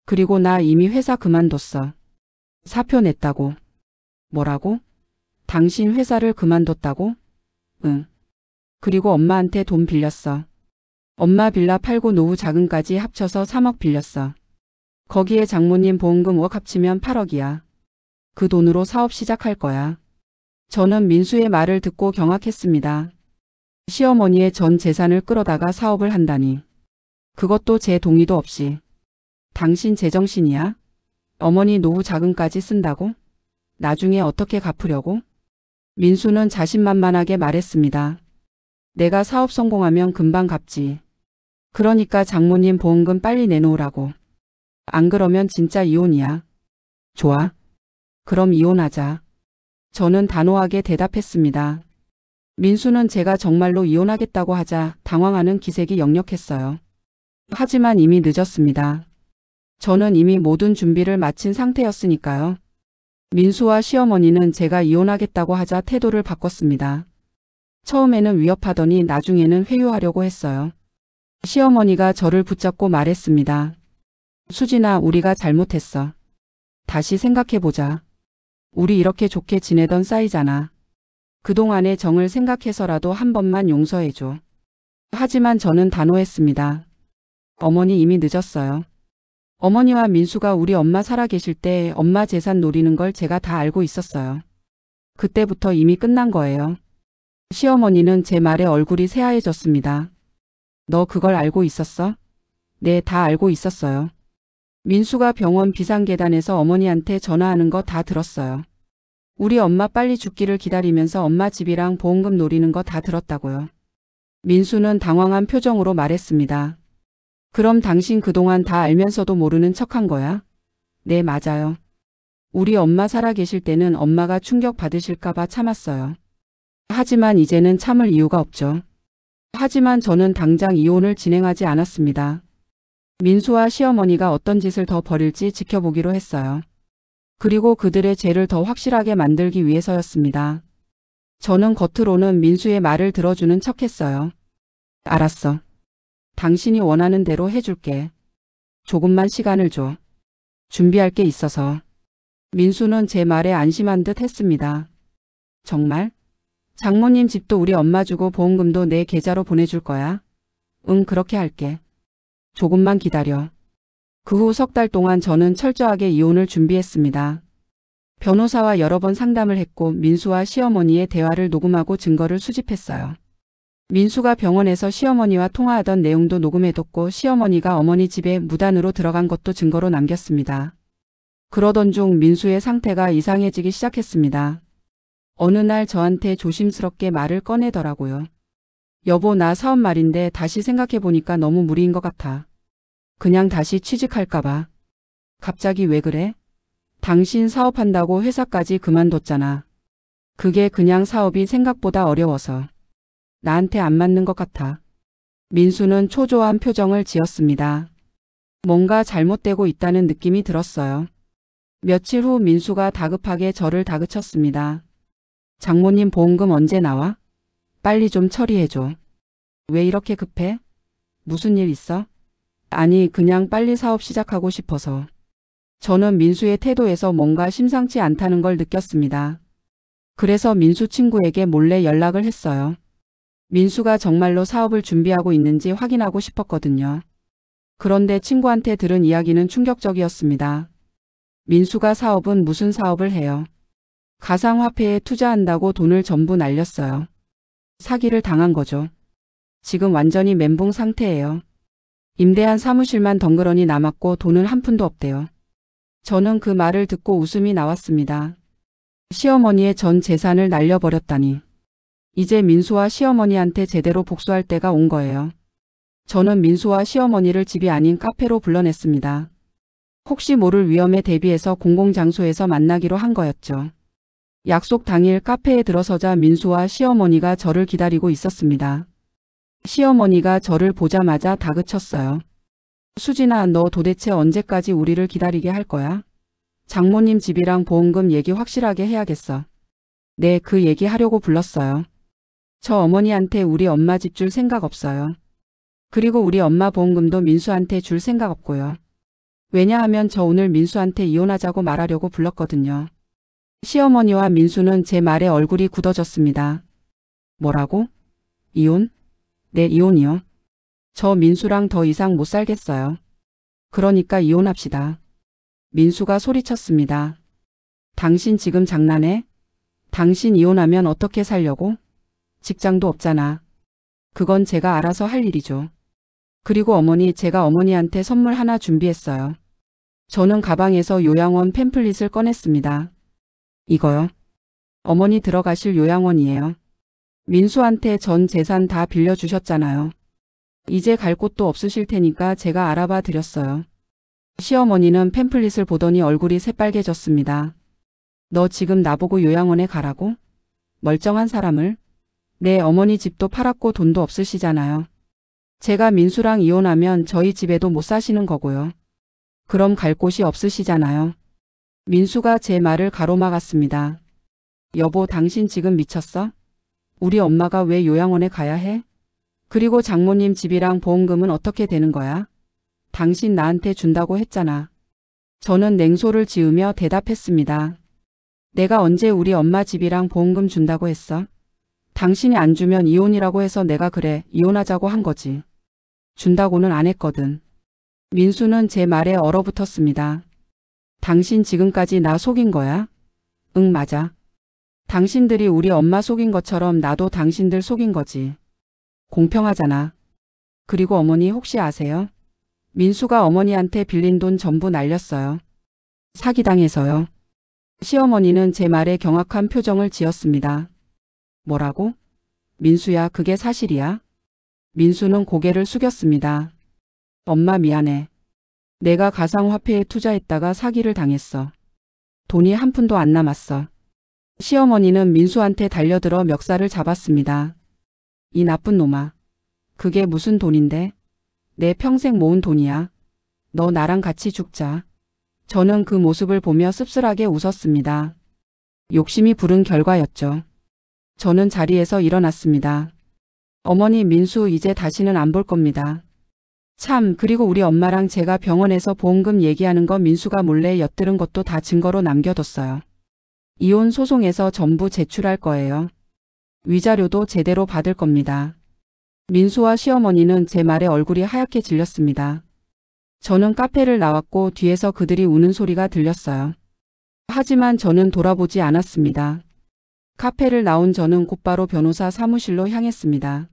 Speaker 1: 그리고 나 이미 회사 그만뒀어. 사표 냈다고. 뭐라고? 당신 회사를 그만뒀다고? 응. 그리고 엄마한테 돈 빌렸어. 엄마 빌라 팔고 노후 자금까지 합쳐서 3억 빌렸어. 거기에 장모님 보험금 5억 합치면 8억이야. 그 돈으로 사업 시작할 거야. 저는 민수의 말을 듣고 경악했습니다. 시어머니의 전 재산을 끌어다가 사업을 한다니. 그것도 제 동의도 없이. 당신 제정신이야? 어머니 노후 자금까지 쓴다고? 나중에 어떻게 갚으려고? 민수는 자신만만하게 말했습니다. 내가 사업 성공하면 금방 갚지. 그러니까 장모님 보험금 빨리 내놓으라고. 안 그러면 진짜 이혼이야. 좋아. 그럼 이혼하자. 저는 단호하게 대답했습니다. 민수는 제가 정말로 이혼하겠다고 하자 당황하는 기색이 역력했어요. 하지만 이미 늦었습니다. 저는 이미 모든 준비를 마친 상태였으니까요. 민수와 시어머니는 제가 이혼하겠다고 하자 태도를 바꿨습니다. 처음에는 위협하더니 나중에는 회유하려고 했어요. 시어머니가 저를 붙잡고 말했습니다. 수진아, 우리가 잘못했어. 다시 생각해보자. 우리 이렇게 좋게 지내던 사이잖아. 그동안의 정을 생각해서라도 한 번만 용서해줘. 하지만 저는 단호했습니다. 어머니, 이미 늦었어요. 어머니와 민수가 우리 엄마 살아계실 때 엄마 재산 노리는 걸 제가 다 알고 있었어요. 그때부터 이미 끝난 거예요. 시어머니는 제 말에 얼굴이 새하얘졌습니다. 너 그걸 알고 있었어? 네, 다 알고 있었어요. 민수가 병원 비상계단에서 어머니한테 전화하는 거 다 들었어요. 우리 엄마 빨리 죽기를 기다리면서 엄마 집이랑 보험금 노리는 거 다 들었다고요. 민수는 당황한 표정으로 말했습니다. 그럼 당신 그동안 다 알면서도 모르는 척한 거야? 네, 맞아요. 우리 엄마 살아계실 때는 엄마가 충격받으실까봐 참았어요. 하지만 이제는 참을 이유가 없죠. 하지만 저는 당장 이혼을 진행하지 않았습니다. 민수와 시어머니가 어떤 짓을 더 벌일지 지켜보기로 했어요. 그리고 그들의 죄를 더 확실하게 만들기 위해서였습니다. 저는 겉으로는 민수의 말을 들어주는 척했어요. 알았어. 당신이 원하는 대로 해줄게. 조금만 시간을 줘. 준비할 게 있어서. 민수는 제 말에 안심한 듯 했습니다. 정말? 장모님 집도 우리 엄마 주고 보험금도 내 계좌로 보내줄 거야? 응, 그렇게 할게. 조금만 기다려. 그 후 석 달 동안 저는 철저하게 이혼을 준비했습니다. 변호사와 여러 번 상담을 했고 민수와 시어머니의 대화를 녹음하고 증거를 수집했어요. 민수가 병원에서 시어머니와 통화하던 내용도 녹음해뒀고 시어머니가 어머니 집에 무단으로 들어간 것도 증거로 남겼습니다. 그러던 중 민수의 상태가 이상해지기 시작했습니다. 어느 날 저한테 조심스럽게 말을 꺼내더라고요. 여보, 나 사업 말인데 다시 생각해보니까 너무 무리인 것 같아. 그냥 다시 취직할까봐. 갑자기 왜 그래? 당신 사업한다고 회사까지 그만뒀잖아. 그게 그냥 사업이 생각보다 어려워서. 나한테 안 맞는 것 같아. 민수는 초조한 표정을 지었습니다. 뭔가 잘못되고 있다는 느낌이 들었어요. 며칠 후 민수가 다급하게 저를 다그쳤습니다. 장모님 보험금 언제 나와? 빨리 좀 처리해줘. 왜 이렇게 급해? 무슨 일 있어? 아니, 그냥 빨리 사업 시작하고 싶어서. 저는 민수의 태도에서 뭔가 심상치 않다는 걸 느꼈습니다. 그래서 민수 친구에게 몰래 연락을 했어요. 민수가 정말로 사업을 준비하고 있는지 확인하고 싶었거든요. 그런데 친구한테 들은 이야기는 충격적이었습니다. 민수가 사업은 무슨 사업을 해요? 가상화폐에 투자한다고 돈을 전부 날렸어요. 사기를 당한 거죠. 지금 완전히 멘붕 상태예요. 임대한 사무실만 덩그러니 남았고 돈은 한 푼도 없대요. 저는 그 말을 듣고 웃음이 나왔습니다. 시어머니의 전 재산을 날려버렸다니. 이제 민수와 시어머니한테 제대로 복수할 때가 온 거예요. 저는 민수와 시어머니를 집이 아닌 카페로 불러냈습니다. 혹시 모를 위험에 대비해서 공공장소에서 만나기로 한 거였죠. 약속 당일 카페에 들어서자 민수와 시어머니가 저를 기다리고 있었습니다. 시어머니가 저를 보자마자 다그쳤어요. 수진아, 너 도대체 언제까지 우리를 기다리게 할 거야? 장모님 집이랑 보험금 얘기 확실하게 해야겠어. 네, 그 얘기 하려고 불렀어요. 저 어머니한테 우리 엄마 집 줄 생각 없어요. 그리고 우리 엄마 보험금도 민수한테 줄 생각 없고요. 왜냐하면 저 오늘 민수한테 이혼하자고 말하려고 불렀거든요. 시어머니와 민수는 제 말에 얼굴이 굳어졌습니다. 뭐라고? 이혼? 네, 이혼이요. 저 민수랑 더 이상 못 살겠어요. 그러니까 이혼합시다. 민수가 소리쳤습니다. 당신 지금 장난해? 당신 이혼하면 어떻게 살려고? 직장도 없잖아. 그건 제가 알아서 할 일이죠. 그리고 어머니, 제가 어머니한테 선물 하나 준비했어요. 저는 가방에서 요양원 팸플릿을 꺼냈습니다. 이거요? 어머니 들어가실 요양원이에요. 민수한테 전 재산 다 빌려주셨잖아요. 이제 갈 곳도 없으실 테니까 제가 알아봐 드렸어요. 시어머니는 팸플릿을 보더니 얼굴이 새빨개졌습니다. 너 지금 나보고 요양원에 가라고? 멀쩡한 사람을? 네, 어머니 집도 팔았고 돈도 없으시잖아요. 제가 민수랑 이혼하면 저희 집에도 못 사시는 거고요. 그럼 갈 곳이 없으시잖아요. 민수가 제 말을 가로막았습니다. 여보, 당신 지금 미쳤어? 우리 엄마가 왜 요양원에 가야 해? 그리고 장모님 집이랑 보험금은 어떻게 되는 거야? 당신 나한테 준다고 했잖아. 저는 냉소를 지으며 대답했습니다. 내가 언제 우리 엄마 집이랑 보험금 준다고 했어? 당신이 안 주면 이혼이라고 해서 내가 그래, 이혼하자고 한 거지. 준다고는 안 했거든. 민수는 제 말에 얼어붙었습니다. 당신 지금까지 나 속인 거야? 응, 맞아. 당신들이 우리 엄마 속인 것처럼 나도 당신들 속인 거지. 공평하잖아. 그리고 어머니 혹시 아세요? 민수가 어머니한테 빌린 돈 전부 날렸어요. 사기당해서요. 시어머니는 제 말에 경악한 표정을 지었습니다. 뭐라고? 민수야, 그게 사실이야? 민수는 고개를 숙였습니다. 엄마 미안해. 내가 가상화폐에 투자했다가 사기를 당했어. 돈이 한 푼도 안 남았어. 시어머니는 민수한테 달려들어 멱살을 잡았습니다. 이 나쁜 놈아. 그게 무슨 돈인데? 내 평생 모은 돈이야. 너 나랑 같이 죽자. 저는 그 모습을 보며 씁쓸하게 웃었습니다. 욕심이 부른 결과였죠. 저는 자리에서 일어났습니다. 어머니, 민수 이제 다시는 안 볼 겁니다. 참, 그리고 우리 엄마랑 제가 병원에서 보험금 얘기하는 거 민수가 몰래 엿들은 것도 다 증거로 남겨뒀어요. 이혼 소송에서 전부 제출할 거예요. 위자료도 제대로 받을 겁니다. 민수와 시어머니는 제 말에 얼굴이 하얗게 질렸습니다. 저는 카페를 나왔고 뒤에서 그들이 우는 소리가 들렸어요. 하지만 저는 돌아보지 않았습니다. 카페를 나온 저는 곧바로 변호사 사무실로 향했습니다.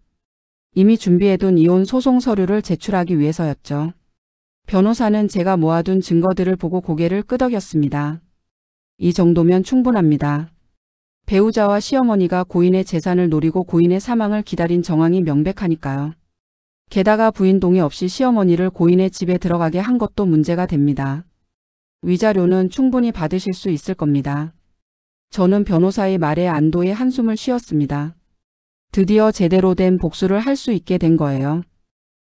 Speaker 1: 이미 준비해둔 이혼 소송 서류를 제출하기 위해서였죠. 변호사는 제가 모아둔 증거들을 보고 고개를 끄덕였습니다. 이 정도면 충분합니다. 배우자와 시어머니가 고인의 재산을 노리고 고인의 사망을 기다린 정황이 명백하니까요. 게다가 부인 동의 없이 시어머니를 고인의 집에 들어가게 한 것도 문제가 됩니다. 위자료는 충분히 받으실 수 있을 겁니다. 저는 변호사의 말에 안도의 한숨을 쉬었습니다. 드디어 제대로 된 복수를 할 수 있게 된 거예요.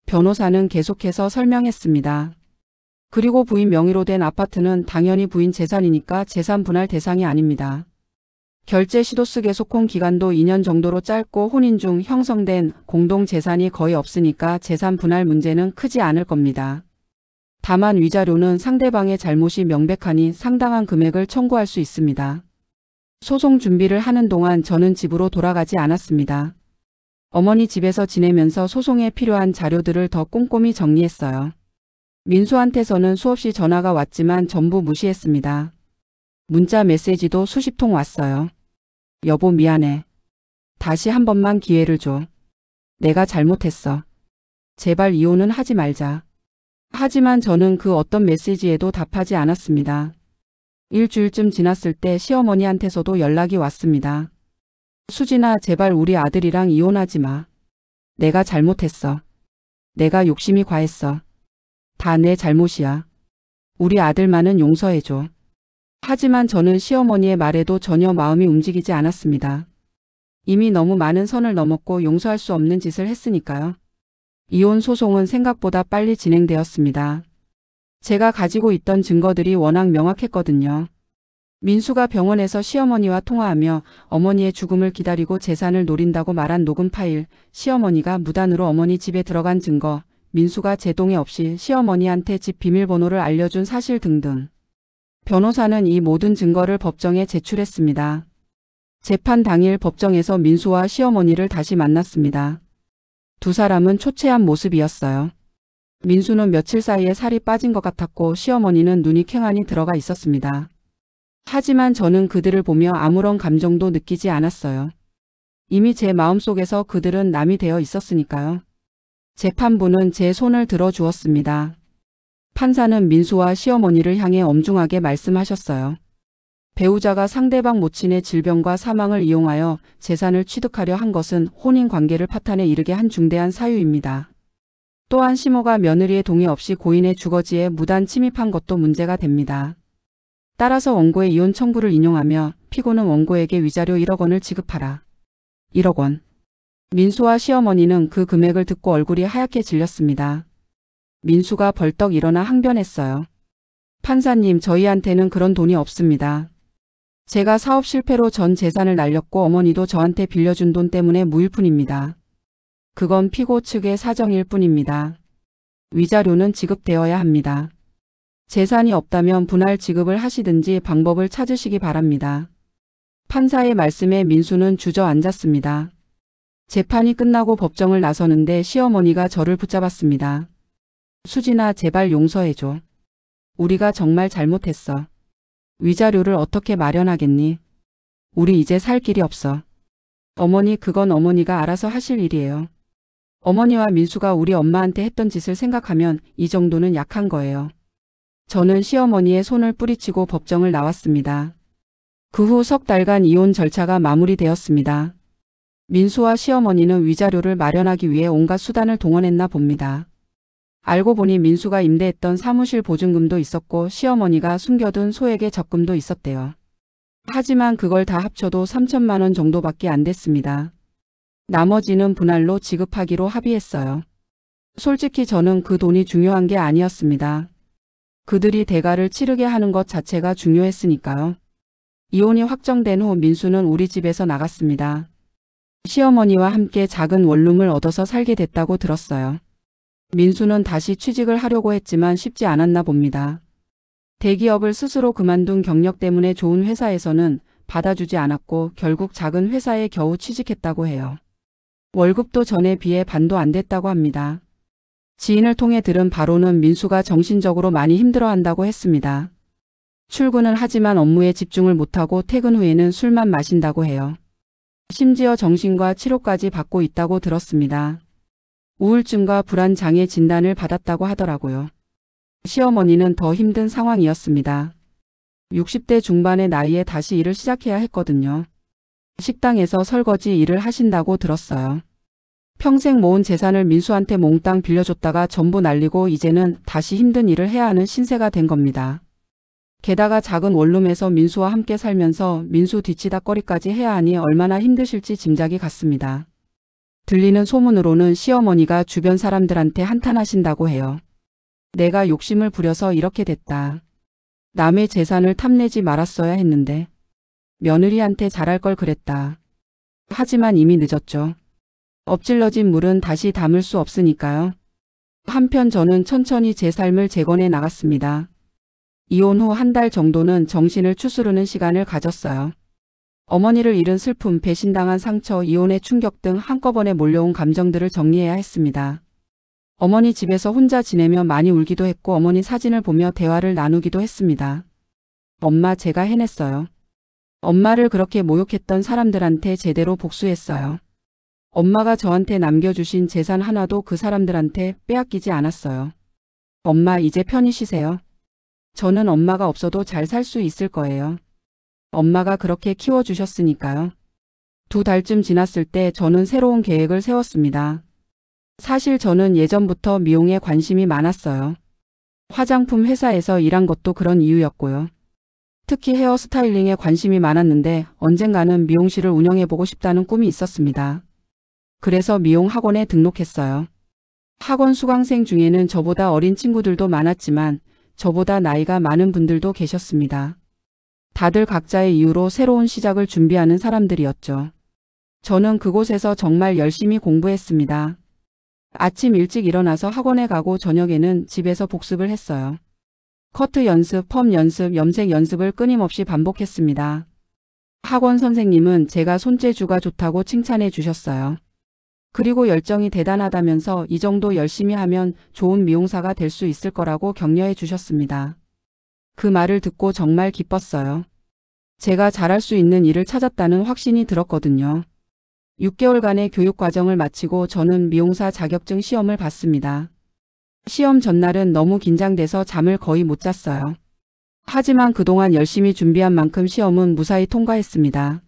Speaker 1: 변호사는 계속해서 설명했습니다. 그리고 부인 명의로 된 아파트는 당연히 부인 재산이니까 재산 분할 대상이 아닙니다. 결제 시도스 계속혼 기간도 2년 정도로 짧고 혼인 중 형성된 공동 재산이 거의 없으니까 재산 분할 문제는 크지 않을 겁니다. 다만 위자료는 상대방의 잘못이 명백하니 상당한 금액을 청구할 수 있습니다. 소송 준비를 하는 동안 저는 집으로 돌아가지 않았습니다. 어머니 집에서 지내면서 소송에 필요한 자료들을 더 꼼꼼히 정리했어요. 민수한테서는 수없이 전화가 왔지만 전부 무시했습니다. 문자 메시지도 수십 통 왔어요. 여보 미안해. 다시 한 번만 기회를 줘. 내가 잘못했어. 제발 이혼은 하지 말자. 하지만 저는 그 어떤 메시지에도 답하지 않았습니다. 일주일쯤 지났을 때 시어머니한테서도 연락이 왔습니다. 수진아, 제발 우리 아들이랑 이혼하지 마. 내가 잘못했어. 내가 욕심이 과했어. 다 내 잘못이야. 우리 아들만은 용서해줘. 하지만 저는 시어머니의 말에도 전혀 마음이 움직이지 않았습니다. 이미 너무 많은 선을 넘었고 용서할 수 없는 짓을 했으니까요. 이혼 소송은 생각보다 빨리 진행되었습니다. 제가 가지고 있던 증거들이 워낙 명확했거든요. 민수가 병원에서 시어머니와 통화하며 어머니의 죽음을 기다리고 재산을 노린다고 말한 녹음 파일, 시어머니가 무단으로 어머니 집에 들어간 증거, 민수가 제 동의 없이 시어머니한테 집 비밀번호를 알려준 사실 등등. 변호사는 이 모든 증거를 법정에 제출했습니다. 재판 당일 법정에서 민수와 시어머니를 다시 만났습니다. 두 사람은 초췌한 모습이었어요. 민수는 며칠 사이에 살이 빠진 것 같았고 시어머니는 눈이 캥하니 들어가 있었습니다. 하지만 저는 그들을 보며 아무런 감정도 느끼지 않았어요. 이미 제 마음속에서 그들은 남이 되어 있었으니까요. 재판부는 제 손을 들어주었습니다. 판사는 민수와 시어머니를 향해 엄중하게 말씀하셨어요. 배우자가 상대방 모친의 질병과 사망을 이용하여 재산을 취득하려 한 것은 혼인관계를 파탄에 이르게 한 중대한 사유입니다. 또한 시모가 며느리의 동의 없이 고인의 주거지에 무단 침입한 것도 문제가 됩니다. 따라서 원고의 이혼 청구를 인용하며 피고는 원고에게 위자료 1억 원을 지급하라. 1억 원. 민수와 시어머니는 그 금액을 듣고 얼굴이 하얗게 질렸습니다. 민수가 벌떡 일어나 항변했어요. 판사님, 저희한테는 그런 돈이 없습니다. 제가 사업 실패로 전 재산을 날렸고 어머니도 저한테 빌려준 돈 때문에 무일 뿐입니다. 그건 피고 측의 사정일 뿐입니다. 위자료는 지급되어야 합니다. 재산이 없다면 분할 지급을 하시든지 방법을 찾으시기 바랍니다. 판사의 말씀에 민수는 주저앉았습니다. 재판이 끝나고 법정을 나서는데 시어머니가 저를 붙잡았습니다. 수진아, 제발 용서해줘. 우리가 정말 잘못했어. 위자료를 어떻게 마련하겠니? 우리 이제 살 길이 없어. 어머니, 그건 어머니가 알아서 하실 일이에요. 어머니와 민수가 우리 엄마한테 했던 짓을 생각하면 이 정도는 약한 거예요. 저는 시어머니의 손을 뿌리치고 법정을 나왔습니다. 그 후 석 달간 이혼 절차가 마무리되었습니다. 민수와 시어머니는 위자료를 마련하기 위해 온갖 수단을 동원했나 봅니다. 알고 보니 민수가 임대했던 사무실 보증금도 있었고 시어머니가 숨겨둔 소액의 적금도 있었대요. 하지만 그걸 다 합쳐도 3천만 원 정도밖에 안 됐습니다. 나머지는 분할로 지급하기로 합의했어요. 솔직히 저는 그 돈이 중요한 게 아니었습니다. 그들이 대가를 치르게 하는 것 자체가 중요했으니까요. 이혼이 확정된 후 민수는 우리 집에서 나갔습니다. 시어머니와 함께 작은 원룸을 얻어서 살게 됐다고 들었어요. 민수는 다시 취직을 하려고 했지만 쉽지 않았나 봅니다. 대기업을 스스로 그만둔 경력 때문에 좋은 회사에서는 받아주지 않았고 결국 작은 회사에 겨우 취직했다고 해요. 월급도 전에 비해 반도 안 됐다고 합니다. 지인을 통해 들은 바로는 민수가 정신적으로 많이 힘들어한다고 했습니다. 출근을 하지만 업무에 집중을 못하고 퇴근 후에는 술만 마신다고 해요. 심지어 정신과 치료까지 받고 있다고 들었습니다. 우울증과 불안장애 진단을 받았다고 하더라고요. 시어머니는 더 힘든 상황이었습니다. 60대 중반의 나이에 다시 일을 시작해야 했거든요. 식당에서 설거지 일을 하신다고 들었어요. 평생 모은 재산을 민수한테 몽땅 빌려줬다가 전부 날리고 이제는 다시 힘든 일을 해야 하는 신세가 된 겁니다. 게다가 작은 원룸에서 민수와 함께 살면서 민수 뒤치다꺼리까지 해야 하니 얼마나 힘드실지 짐작이 갔습니다. 들리는 소문으로는 시어머니가 주변 사람들한테 한탄하신다고 해요. 내가 욕심을 부려서 이렇게 됐다. 남의 재산을 탐내지 말았어야 했는데. 며느리한테 잘할 걸 그랬다. 하지만 이미 늦었죠. 엎질러진 물은 다시 담을 수 없으니까요. 한편 저는 천천히 제 삶을 재건해 나갔습니다. 이혼 후 한 달 정도는 정신을 추스르는 시간을 가졌어요. 어머니를 잃은 슬픔, 배신당한 상처, 이혼의 충격 등 한꺼번에 몰려온 감정들을 정리해야 했습니다. 어머니 집에서 혼자 지내며 많이 울기도 했고 어머니 사진을 보며 대화를 나누기도 했습니다. 엄마, 제가 해냈어요. 엄마를 그렇게 모욕했던 사람들한테 제대로 복수했어요. 엄마가 저한테 남겨주신 재산 하나도 그 사람들한테 빼앗기지 않았어요. 엄마, 이제 편히 쉬세요. 저는 엄마가 없어도 잘 살 수 있을 거예요. 엄마가 그렇게 키워주셨으니까요. 2달쯤 지났을 때 저는 새로운 계획을 세웠습니다. 사실 저는 예전부터 미용에 관심이 많았어요. 화장품 회사에서 일한 것도 그런 이유였고요. 특히 헤어스타일링에 관심이 많았는데 언젠가는 미용실을 운영해보고 싶다는 꿈이 있었습니다. 그래서 미용 학원에 등록했어요. 학원 수강생 중에는 저보다 어린 친구들도 많았지만 저보다 나이가 많은 분들도 계셨습니다. 다들 각자의 이유로 새로운 시작을 준비하는 사람들이었죠. 저는 그곳에서 정말 열심히 공부했습니다. 아침 일찍 일어나서 학원에 가고 저녁에는 집에서 복습을 했어요. 커트 연습, 펌 연습, 염색 연습을 끊임없이 반복했습니다. 학원 선생님은 제가 손재주가 좋다고 칭찬해 주셨어요. 그리고 열정이 대단하다면서 이 정도 열심히 하면 좋은 미용사가 될 수 있을 거라고 격려해 주셨습니다. 그 말을 듣고 정말 기뻤어요. 제가 잘할 수 있는 일을 찾았다는 확신이 들었거든요. 6개월간의 교육 과정을 마치고 저는 미용사 자격증 시험을 봤습니다. 시험 전날은 너무 긴장돼서 잠을 거의 못 잤어요. 하지만 그동안 열심히 준비한 만큼 시험은 무사히 통과했습니다.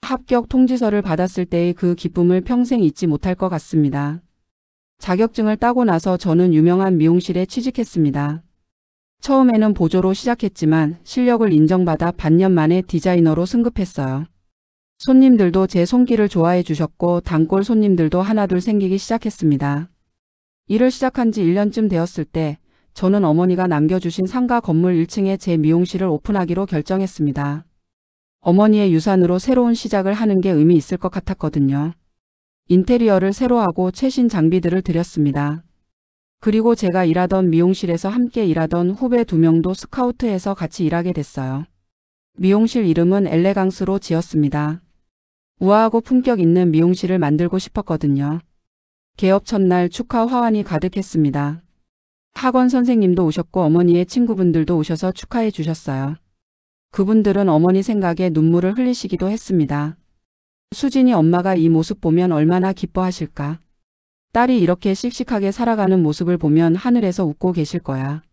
Speaker 1: 합격 통지서를 받았을 때의 그 기쁨을 평생 잊지 못할 것 같습니다. 자격증을 따고 나서 저는 유명한 미용실에 취직했습니다. 처음에는 보조로 시작했지만 실력을 인정받아 반년 만에 디자이너로 승급했어요. 손님들도 제 손길을 좋아해 주셨고 단골 손님들도 하나둘 생기기 시작했습니다. 일을 시작한 지 1년쯤 되었을 때 저는 어머니가 남겨주신 상가 건물 1층에 제 미용실을 오픈하기로 결정했습니다. 어머니의 유산으로 새로운 시작을 하는 게 의미 있을 것 같았거든요. 인테리어를 새로 하고 최신 장비들을 들였습니다. 그리고 제가 일하던 미용실에서 함께 일하던 후배 2명도 스카우트해서 같이 일하게 됐어요. 미용실 이름은 엘레강스로 지었습니다. 우아하고 품격 있는 미용실을 만들고 싶었거든요. 개업 첫날 축하 화환이 가득했습니다. 학원 선생님도 오셨고 어머니의 친구분들도 오셔서 축하해 주셨어요. 그분들은 어머니 생각에 눈물을 흘리시기도 했습니다. 수진이 엄마가 이 모습 보면 얼마나 기뻐하실까. 딸이 이렇게 씩씩하게 살아가는 모습을 보면 하늘에서 웃고 계실 거야.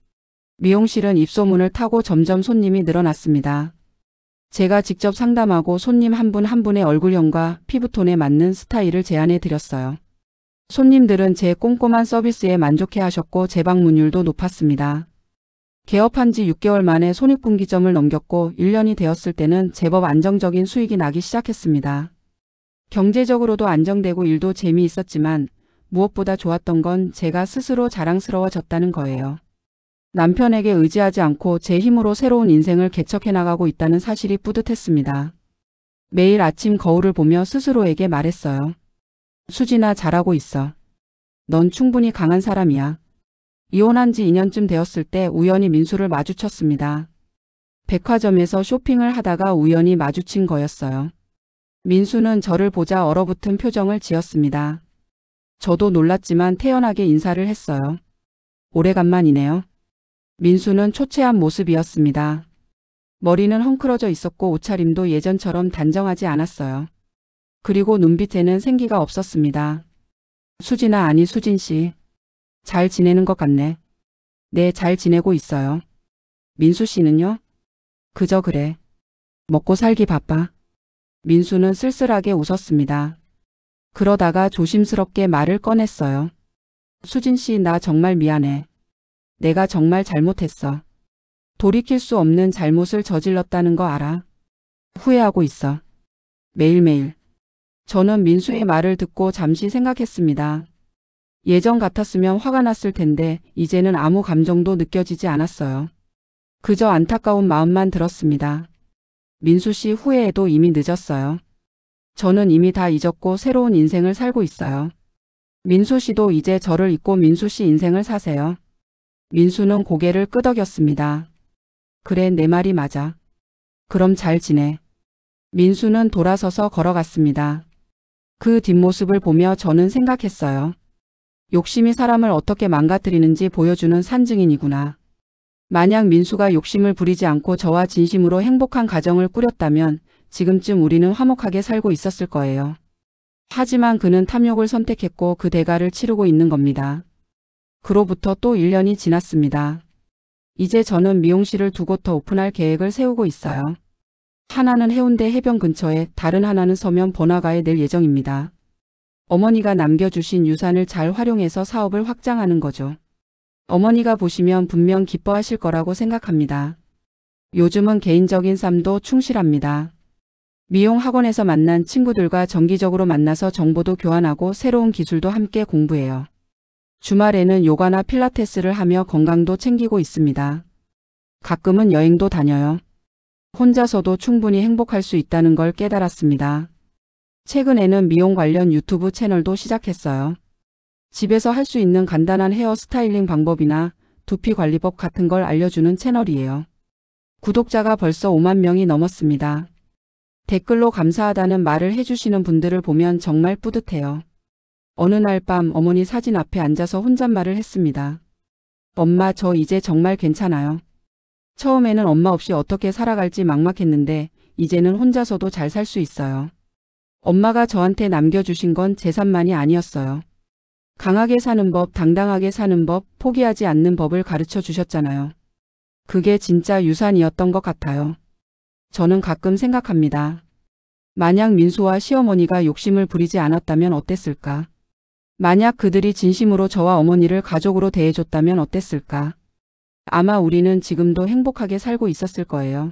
Speaker 1: 미용실은 입소문을 타고 점점 손님이 늘어났습니다. 제가 직접 상담하고 손님 한 분 한 분의 얼굴형과 피부톤에 맞는 스타일을 제안해 드렸어요. 손님들은 제 꼼꼼한 서비스에 만족해 하셨고 재방문율도 높았습니다. 개업한 지 6개월 만에 손익분기점을 넘겼고 1년이 되었을 때는 제법 안정적인 수익이 나기 시작했습니다. 경제적으로도 안정되고 일도 재미있었지만 무엇보다 좋았던 건 제가 스스로 자랑스러워졌다는 거예요. 남편에게 의지하지 않고 제 힘으로 새로운 인생을 개척해 나가고 있다는 사실이 뿌듯했습니다. 매일 아침 거울을 보며 스스로에게 말했어요. 수진아, 잘하고 있어. 넌 충분히 강한 사람이야. 이혼한 지 2년쯤 되었을 때 우연히 민수를 마주쳤습니다. 백화점에서 쇼핑을 하다가 우연히 마주친 거였어요. 민수는 저를 보자 얼어붙은 표정을 지었습니다. 저도 놀랐지만 태연하게 인사를 했어요. 오래간만이네요. 민수는 초췌한 모습이었습니다. 머리는 헝클어져 있었고 옷차림도 예전처럼 단정하지 않았어요. 그리고 눈빛에는 생기가 없었습니다. 수진아, 아니 수진씨. 잘 지내는 것 같네. 네, 잘 지내고 있어요. 민수씨는요? 그저 그래. 먹고 살기 바빠. 민수는 쓸쓸하게 웃었습니다. 그러다가 조심스럽게 말을 꺼냈어요. 수진씨, 나 정말 미안해. 내가 정말 잘못했어. 돌이킬 수 없는 잘못을 저질렀다는 거 알아. 후회하고 있어. 매일매일. 저는 민수의 말을 듣고 잠시 생각했습니다. 예전 같았으면 화가 났을 텐데 이제는 아무 감정도 느껴지지 않았어요. 그저 안타까운 마음만 들었습니다. 민수 씨, 후회해도 이미 늦었어요. 저는 이미 다 잊었고 새로운 인생을 살고 있어요. 민수 씨도 이제 저를 잊고 민수 씨 인생을 사세요. 민수는 고개를 끄덕였습니다. 그래, 내 말이 맞아. 그럼 잘 지내. 민수는 돌아서서 걸어갔습니다. 그 뒷모습을 보며 저는 생각했어요. 욕심이 사람을 어떻게 망가뜨리는지 보여주는 산증인이구나. 만약 민수가 욕심을 부리지 않고 저와 진심으로 행복한 가정을 꾸렸다면 지금쯤 우리는 화목하게 살고 있었을 거예요. 하지만 그는 탐욕을 선택했고 그 대가를 치르고 있는 겁니다. 그로부터 또 1년이 지났습니다. 이제 저는 미용실을 2곳 더 오픈할 계획을 세우고 있어요. 하나는 해운대 해변 근처에, 다른 하나는 서면 번화가에 낼 예정입니다. 어머니가 남겨주신 유산을 잘 활용해서 사업을 확장하는 거죠. 어머니가 보시면 분명 기뻐하실 거라고 생각합니다. 요즘은 개인적인 삶도 충실합니다. 미용 학원에서 만난 친구들과 정기적으로 만나서 정보도 교환하고 새로운 기술도 함께 공부해요. 주말에는 요가나 필라테스를 하며 건강도 챙기고 있습니다. 가끔은 여행도 다녀요. 혼자서도 충분히 행복할 수 있다는 걸 깨달았습니다. 최근에는 미용 관련 유튜브 채널도 시작했어요. 집에서 할 수 있는 간단한 헤어 스타일링 방법이나 두피 관리법 같은 걸 알려주는 채널이에요. 구독자가 벌써 5만 명이 넘었습니다. 댓글로 감사하다는 말을 해주시는 분들을 보면 정말 뿌듯해요. 어느 날 밤 어머니 사진 앞에 앉아서 혼잣말을 했습니다. 엄마, 저 이제 정말 괜찮아요. 처음에는 엄마 없이 어떻게 살아갈지 막막했는데 이제는 혼자서도 잘 살 수 있어요. 엄마가 저한테 남겨주신 건 재산만이 아니었어요. 강하게 사는 법, 당당하게 사는 법, 포기하지 않는 법을 가르쳐 주셨잖아요. 그게 진짜 유산이었던 것 같아요. 저는 가끔 생각합니다. 만약 민수와 시어머니가 욕심을 부리지 않았다면 어땠을까? 만약 그들이 진심으로 저와 어머니를 가족으로 대해줬다면 어땠을까? 아마 우리는 지금도 행복하게 살고 있었을 거예요.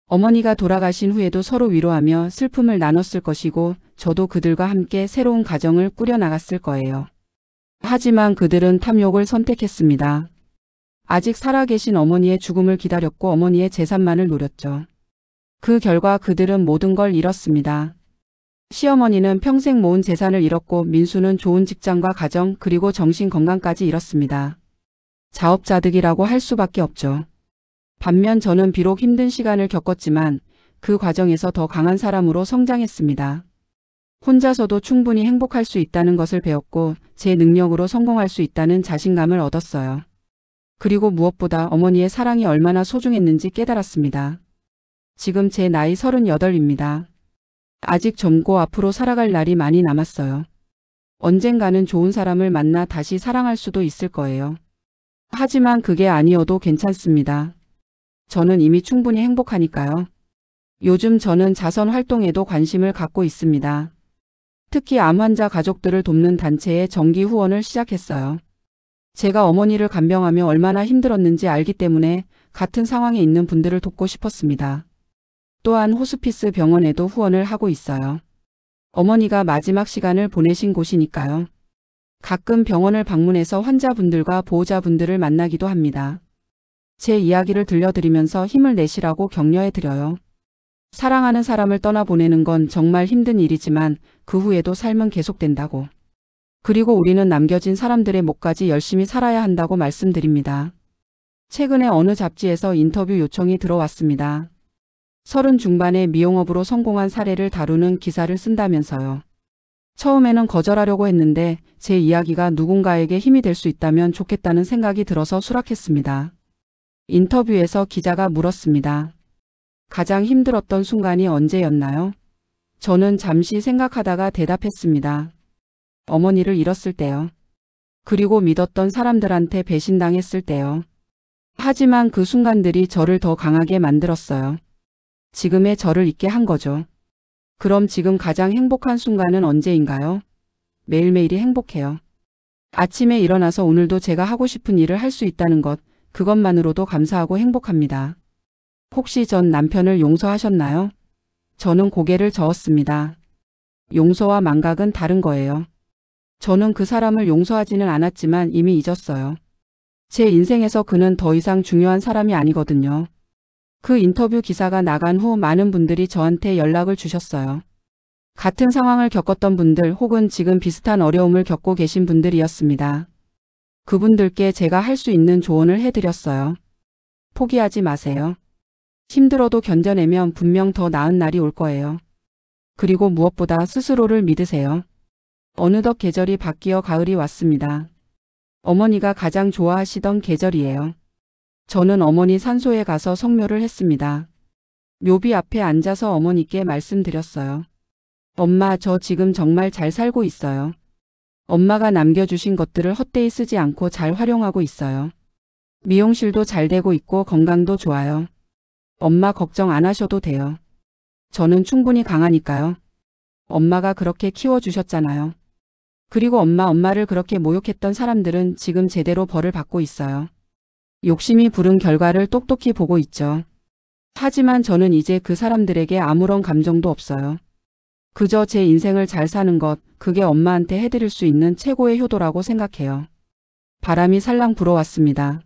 Speaker 1: 어머니가 돌아가신 후에도 서로 위로하며 슬픔을 나눴을 것이고 저도 그들과 함께 새로운 가정을 꾸려나갔을 거예요. 하지만 그들은 탐욕을 선택했습니다. 아직 살아계신 어머니의 죽음을 기다렸고 어머니의 재산만을 노렸죠. 그 결과 그들은 모든 걸 잃었습니다. 시어머니는 평생 모은 재산을 잃었고 민수는 좋은 직장과 가정 그리고 정신 건강까지 잃었습니다. 자업자득이라고 할 수밖에 없죠. 반면 저는 비록 힘든 시간을 겪었지만 그 과정에서 더 강한 사람으로 성장했습니다. 혼자서도 충분히 행복할 수 있다는 것을 배웠고 제 능력으로 성공할 수 있다는 자신감을 얻었어요. 그리고 무엇보다 어머니의 사랑이 얼마나 소중했는지 깨달았습니다. 지금 제 나이 38입니다. 아직 젊고 앞으로 살아갈 날이 많이 남았어요. 언젠가는 좋은 사람을 만나 다시 사랑할 수도 있을 거예요. 하지만 그게 아니어도 괜찮습니다. 저는 이미 충분히 행복하니까요. 요즘 저는 자선 활동에도 관심을 갖고 있습니다. 특히 암 환자 가족들을 돕는 단체에 정기 후원을 시작했어요. 제가 어머니를 간병하며 얼마나 힘들었는지 알기 때문에 같은 상황에 있는 분들을 돕고 싶었습니다. 또한 호스피스 병원에도 후원을 하고 있어요. 어머니가 마지막 시간을 보내신 곳이니까요. 가끔 병원을 방문해서 환자분들과 보호자분들을 만나기도 합니다. 제 이야기를 들려드리면서 힘을 내시라고 격려해드려요. 사랑하는 사람을 떠나보내는 건 정말 힘든 일이지만 그 후에도 삶은 계속된다고. 그리고 우리는 남겨진 사람들의 몫까지 열심히 살아야 한다고 말씀드립니다. 최근에 어느 잡지에서 인터뷰 요청이 들어왔습니다. 30 중반의 미용업으로 성공한 사례를 다루는 기사를 쓴다면서요. 처음에는 거절하려고 했는데 제 이야기가 누군가에게 힘이 될 수 있다면 좋겠다는 생각이 들어서 수락했습니다. 인터뷰에서 기자가 물었습니다. 가장 힘들었던 순간이 언제였나요? 저는 잠시 생각하다가 대답했습니다. 어머니를 잃었을 때요. 그리고 믿었던 사람들한테 배신당했을 때요. 하지만 그 순간들이 저를 더 강하게 만들었어요. 지금의 저를 있게 한 거죠. 그럼 지금 가장 행복한 순간은 언제인가요? 매일매일이 행복해요. 아침에 일어나서 오늘도 제가 하고 싶은 일을 할 수 있다는 것, 그것만으로도 감사하고 행복합니다. 혹시 전 남편을 용서하셨나요? 저는 고개를 저었습니다. 용서와 망각은 다른 거예요. 저는 그 사람을 용서하지는 않았지만 이미 잊었어요. 제 인생에서 그는 더 이상 중요한 사람이 아니거든요. 그 인터뷰 기사가 나간 후 많은 분들이 저한테 연락을 주셨어요. 같은 상황을 겪었던 분들 혹은 지금 비슷한 어려움을 겪고 계신 분들이었습니다. 그분들께 제가 할 수 있는 조언을 해드렸어요. 포기하지 마세요. 힘들어도 견뎌내면 분명 더 나은 날이 올 거예요. 그리고 무엇보다 스스로를 믿으세요. 어느덧 계절이 바뀌어 가을이 왔습니다. 어머니가 가장 좋아하시던 계절이에요. 저는 어머니 산소에 가서 성묘를 했습니다. 묘비 앞에 앉아서 어머니께 말씀드렸어요. 엄마, 저 지금 정말 잘 살고 있어요. 엄마가 남겨주신 것들을 헛되이 쓰지 않고 잘 활용하고 있어요. 미용실도 잘 되고 있고 건강도 좋아요. 엄마 걱정 안 하셔도 돼요. 저는 충분히 강하니까요. 엄마가 그렇게 키워주셨잖아요. 그리고 엄마를 그렇게 모욕했던 사람들은 지금 제대로 벌을 받고 있어요. 욕심이 부른 결과를 똑똑히 보고 있죠. 하지만 저는 이제 그 사람들에게 아무런 감정도 없어요. 그저 제 인생을 잘 사는 것, 그게 엄마한테 해드릴 수 있는 최고의 효도라고 생각해요. 바람이 살랑 불어왔습니다.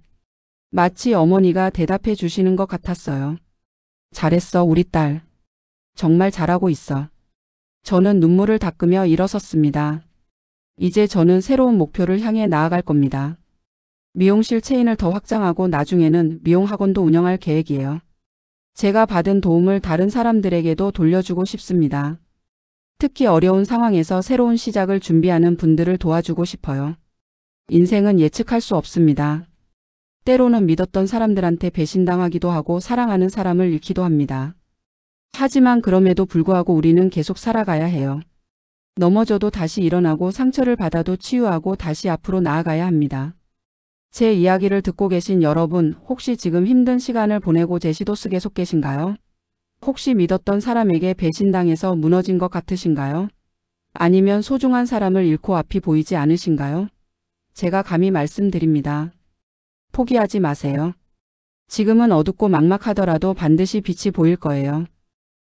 Speaker 1: 마치 어머니가 대답해 주시는 것 같았어요. 잘했어, 우리 딸. 정말 잘하고 있어. 저는 눈물을 닦으며 일어섰습니다. 이제 저는 새로운 목표를 향해 나아갈 겁니다. 미용실 체인을 더 확장하고 나중에는 미용학원도 운영할 계획이에요. 제가 받은 도움을 다른 사람들에게도 돌려주고 싶습니다. 특히 어려운 상황에서 새로운 시작을 준비하는 분들을 도와주고 싶어요. 인생은 예측할 수 없습니다. 때로는 믿었던 사람들한테 배신당하기도 하고 사랑하는 사람을 잃기도 합니다. 하지만 그럼에도 불구하고 우리는 계속 살아가야 해요. 넘어져도 다시 일어나고 상처를 받아도 치유하고 다시 앞으로 나아가야 합니다. 제 이야기를 듣고 계신 여러분, 혹시 지금 힘든 시간을 보내고 제시도 속에 속 계신가요? 혹시 믿었던 사람에게 배신당해서 무너진 것 같으신가요? 아니면 소중한 사람을 잃고 앞이 보이지 않으신가요? 제가 감히 말씀드립니다. 포기하지 마세요. 지금은 어둡고 막막하더라도 반드시 빛이 보일 거예요.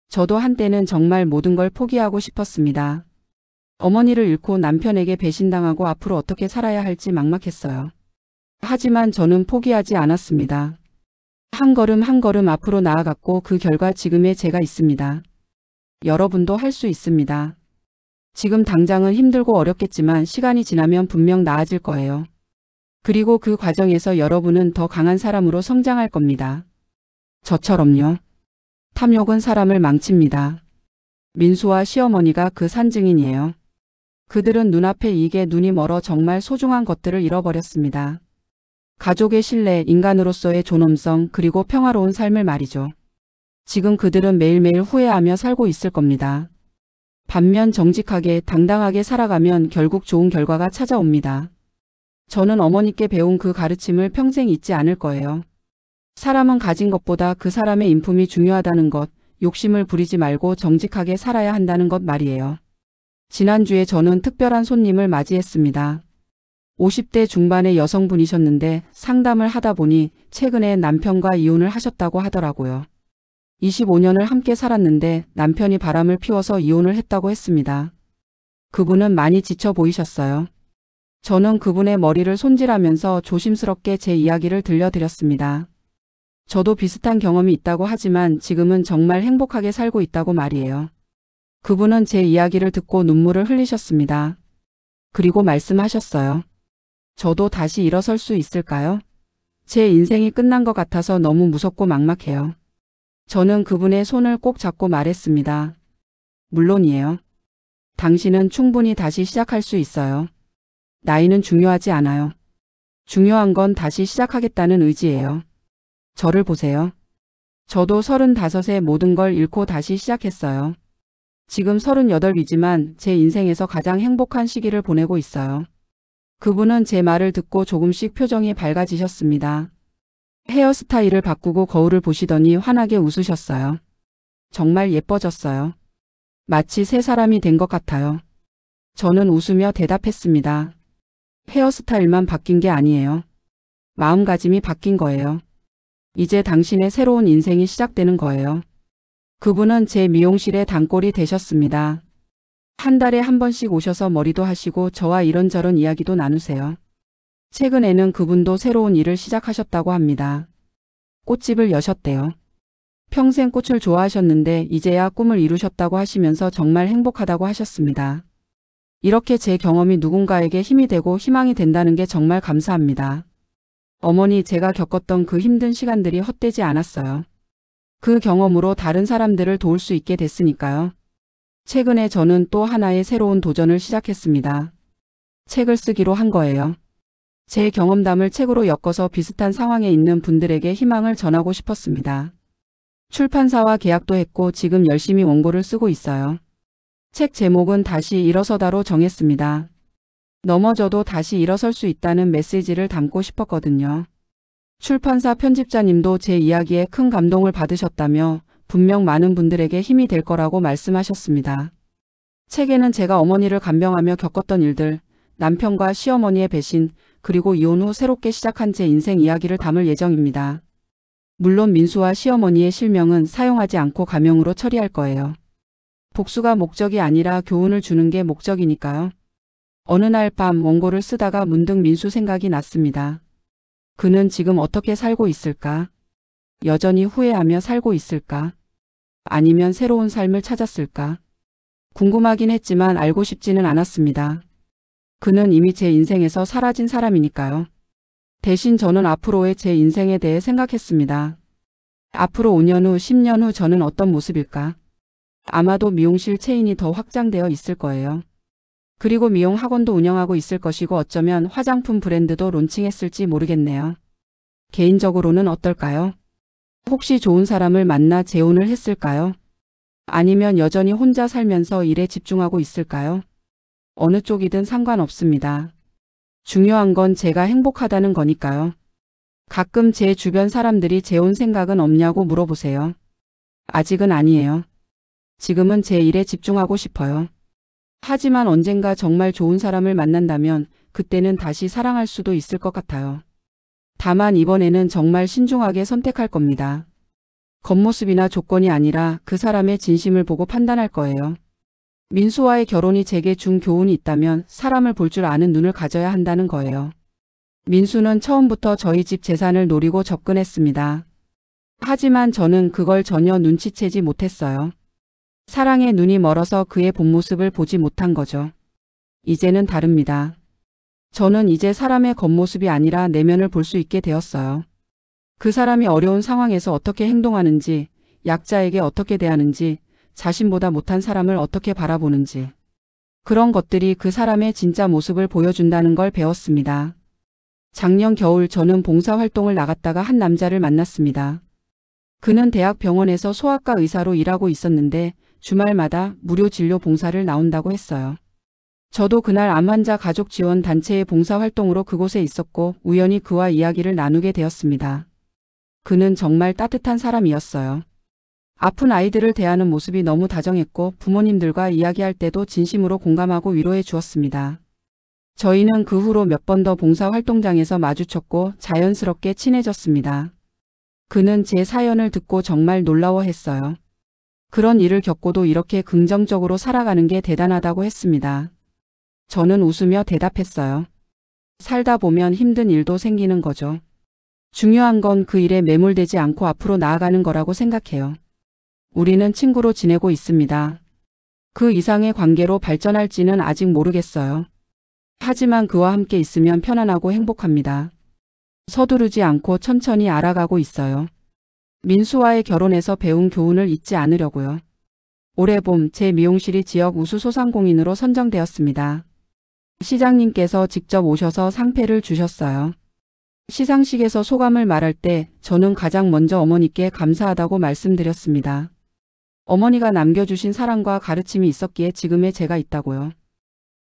Speaker 1: 저도 한때는 정말 모든 걸 포기하고 싶었습니다. 어머니를 잃고 남편에게 배신당하고 앞으로 어떻게 살아야 할지 막막했어요. 하지만 저는 포기하지 않았습니다. 한 걸음 한 걸음 앞으로 나아갔고 그 결과 지금의 제가 있습니다. 여러분도 할 수 있습니다. 지금 당장은 힘들고 어렵겠지만 시간이 지나면 분명 나아질 거예요. 그리고 그 과정에서 여러분은 더 강한 사람으로 성장할 겁니다. 저처럼요. 탐욕은 사람을 망칩니다. 민수와 시어머니가 그 산증인이에요. 그들은 눈앞의 이익에 눈이 멀어 정말 소중한 것들을 잃어버렸습니다. 가족의 신뢰, 인간으로서의 존엄성, 그리고 평화로운 삶을 말이죠. 지금 그들은 매일매일 후회하며 살고 있을 겁니다. 반면 정직하게 당당하게 살아가면 결국 좋은 결과가 찾아옵니다. 저는 어머니께 배운 그 가르침을 평생 잊지 않을 거예요. 사람은 가진 것보다 그 사람의 인품이 중요하다는 것, 욕심을 부리지 말고 정직하게 살아야 한다는 것 말이에요. 지난주에 저는 특별한 손님을 맞이했습니다. 50대 중반의 여성분이셨는데 상담을 하다 보니 최근에 남편과 이혼을 하셨다고 하더라고요. 25년을 함께 살았는데 남편이 바람을 피워서 이혼을 했다고 했습니다. 그분은 많이 지쳐 보이셨어요. 저는 그분의 머리를 손질하면서 조심스럽게 제 이야기를 들려드렸습니다. 저도 비슷한 경험이 있다고 하지만 지금은 정말 행복하게 살고 있다고 말이에요. 그분은 제 이야기를 듣고 눈물을 흘리셨습니다. 그리고 말씀하셨어요. 저도 다시 일어설 수 있을까요? 제 인생이 끝난 것 같아서 너무 무섭고 막막해요. 저는 그분의 손을 꼭 잡고 말했습니다. 물론이에요. 당신은 충분히 다시 시작할 수 있어요. 나이는 중요하지 않아요. 중요한 건 다시 시작하겠다는 의지예요. 저를 보세요. 저도 35에 모든 걸 잃고 다시 시작했어요. 지금 38이지만 제 인생에서 가장 행복한 시기를 보내고 있어요. 그분은 제 말을 듣고 조금씩 표정이 밝아지셨습니다. 헤어스타일을 바꾸고 거울을 보시더니 환하게 웃으셨어요. 정말 예뻐졌어요. 마치 새 사람이 된 것 같아요. 저는 웃으며 대답했습니다. 헤어스타일만 바뀐 게 아니에요. 마음가짐이 바뀐 거예요. 이제 당신의 새로운 인생이 시작되는 거예요. 그분은 제 미용실의 단골이 되셨습니다. 한 달에 한 번씩 오셔서 머리도 하시고 저와 이런저런 이야기도 나누세요. 최근에는 그분도 새로운 일을 시작하셨다고 합니다. 꽃집을 여셨대요. 평생 꽃을 좋아하셨는데 이제야 꿈을 이루셨다고 하시면서 정말 행복하다고 하셨습니다. 이렇게 제 경험이 누군가에게 힘이 되고 희망이 된다는 게 정말 감사합니다. 어머니, 제가 겪었던 그 힘든 시간들이 헛되지 않았어요. 그 경험으로 다른 사람들을 도울 수 있게 됐으니까요. 최근에 저는 또 하나의 새로운 도전을 시작했습니다. 책을 쓰기로 한 거예요. 제 경험담을 책으로 엮어서 비슷한 상황에 있는 분들에게 희망을 전하고 싶었습니다. 출판사와 계약도 했고 지금 열심히 원고를 쓰고 있어요. 책 제목은 다시 일어서다로 정했습니다. 넘어져도 다시 일어설 수 있다는 메시지를 담고 싶었거든요. 출판사 편집자님도 제 이야기에 큰 감동을 받으셨다며 분명 많은 분들에게 힘이 될 거라고 말씀하셨습니다. 책에는 제가 어머니를 간병하며 겪었던 일들, 남편과 시어머니의 배신, 그리고 이혼 후 새롭게 시작한 제 인생 이야기를 담을 예정입니다. 물론 민수와 시어머니의 실명은 사용하지 않고 가명으로 처리할 거예요. 복수가 목적이 아니라 교훈을 주는 게 목적이니까요. 어느 날 밤 원고를 쓰다가 문득 민수 생각이 났습니다. 그는 지금 어떻게 살고 있을까? 여전히 후회하며 살고 있을까? 아니면 새로운 삶을 찾았을까? 궁금하긴 했지만 알고 싶지는 않았습니다. 그는 이미 제 인생에서 사라진 사람이니까요. 대신 저는 앞으로의 제 인생에 대해 생각했습니다. 앞으로 5년 후, 10년 후 저는 어떤 모습일까? 아마도 미용실 체인이 더 확장되어 있을 거예요. 그리고 미용 학원도 운영하고 있을 것이고 어쩌면 화장품 브랜드도 론칭했을지 모르겠네요. 개인적으로는 어떨까요? 혹시 좋은 사람을 만나 재혼을 했을까요? 아니면 여전히 혼자 살면서 일에 집중하고 있을까요? 어느 쪽이든 상관없습니다. 중요한 건 제가 행복하다는 거니까요. 가끔 제 주변 사람들이 재혼 생각은 없냐고 물어보세요. 아직은 아니에요. 지금은 제 일에 집중하고 싶어요. 하지만 언젠가 정말 좋은 사람을 만난다면 그때는 다시 사랑할 수도 있을 것 같아요. 다만 이번에는 정말 신중하게 선택할 겁니다. 겉모습이나 조건이 아니라 그 사람의 진심을 보고 판단할 거예요. 민수와의 결혼이 제게 준 교훈이 있다면 사람을 볼 줄 아는 눈을 가져야 한다는 거예요. 민수는 처음부터 저희 집 재산을 노리고 접근했습니다. 하지만 저는 그걸 전혀 눈치채지 못했어요. 사랑에 눈이 멀어서 그의 본 모습을 보지 못한 거죠. 이제는 다릅니다. 저는 이제 사람의 겉모습이 아니라 내면을 볼 수 있게 되었어요. 그 사람이 어려운 상황에서 어떻게 행동하는지, 약자에게 어떻게 대하는지, 자신보다 못한 사람을 어떻게 바라보는지. 그런 것들이 그 사람의 진짜 모습을 보여준다는 걸 배웠습니다. 작년 겨울 저는 봉사활동을 나갔다가 한 남자를 만났습니다. 그는 대학 병원에서 소아과 의사로 일하고 있었는데 주말마다 무료 진료 봉사를 나온다고 했어요. 저도 그날 암환자 가족 지원 단체의 봉사활동으로 그곳에 있었고 우연히 그와 이야기를 나누게 되었습니다. 그는 정말 따뜻한 사람이었어요. 아픈 아이들을 대하는 모습이 너무 다정했고 부모님들과 이야기할 때도 진심으로 공감하고 위로해 주었습니다. 저희는 그 후로 몇 번 더 봉사활동장에서 마주쳤고 자연스럽게 친해졌습니다. 그는 제 사연을 듣고 정말 놀라워했어요. 그런 일을 겪고도 이렇게 긍정적으로 살아가는 게 대단하다고 했습니다. 저는 웃으며 대답했어요. 살다 보면 힘든 일도 생기는 거죠. 중요한 건 그 일에 매몰되지 않고 앞으로 나아가는 거라고 생각해요. 우리는 친구로 지내고 있습니다. 그 이상의 관계로 발전할지는 아직 모르겠어요. 하지만 그와 함께 있으면 편안하고 행복합니다. 서두르지 않고 천천히 알아가고 있어요. 민수와의 결혼에서 배운 교훈을 잊지 않으려고요. 올해 봄 제 미용실이 지역 우수소상공인으로 선정되었습니다. 시장님께서 직접 오셔서 상패를 주셨어요. 시상식에서 소감을 말할 때 저는 가장 먼저 어머니께 감사하다고 말씀드렸습니다. 어머니가 남겨주신 사랑과 가르침이 있었기에 지금의 제가 있다고요.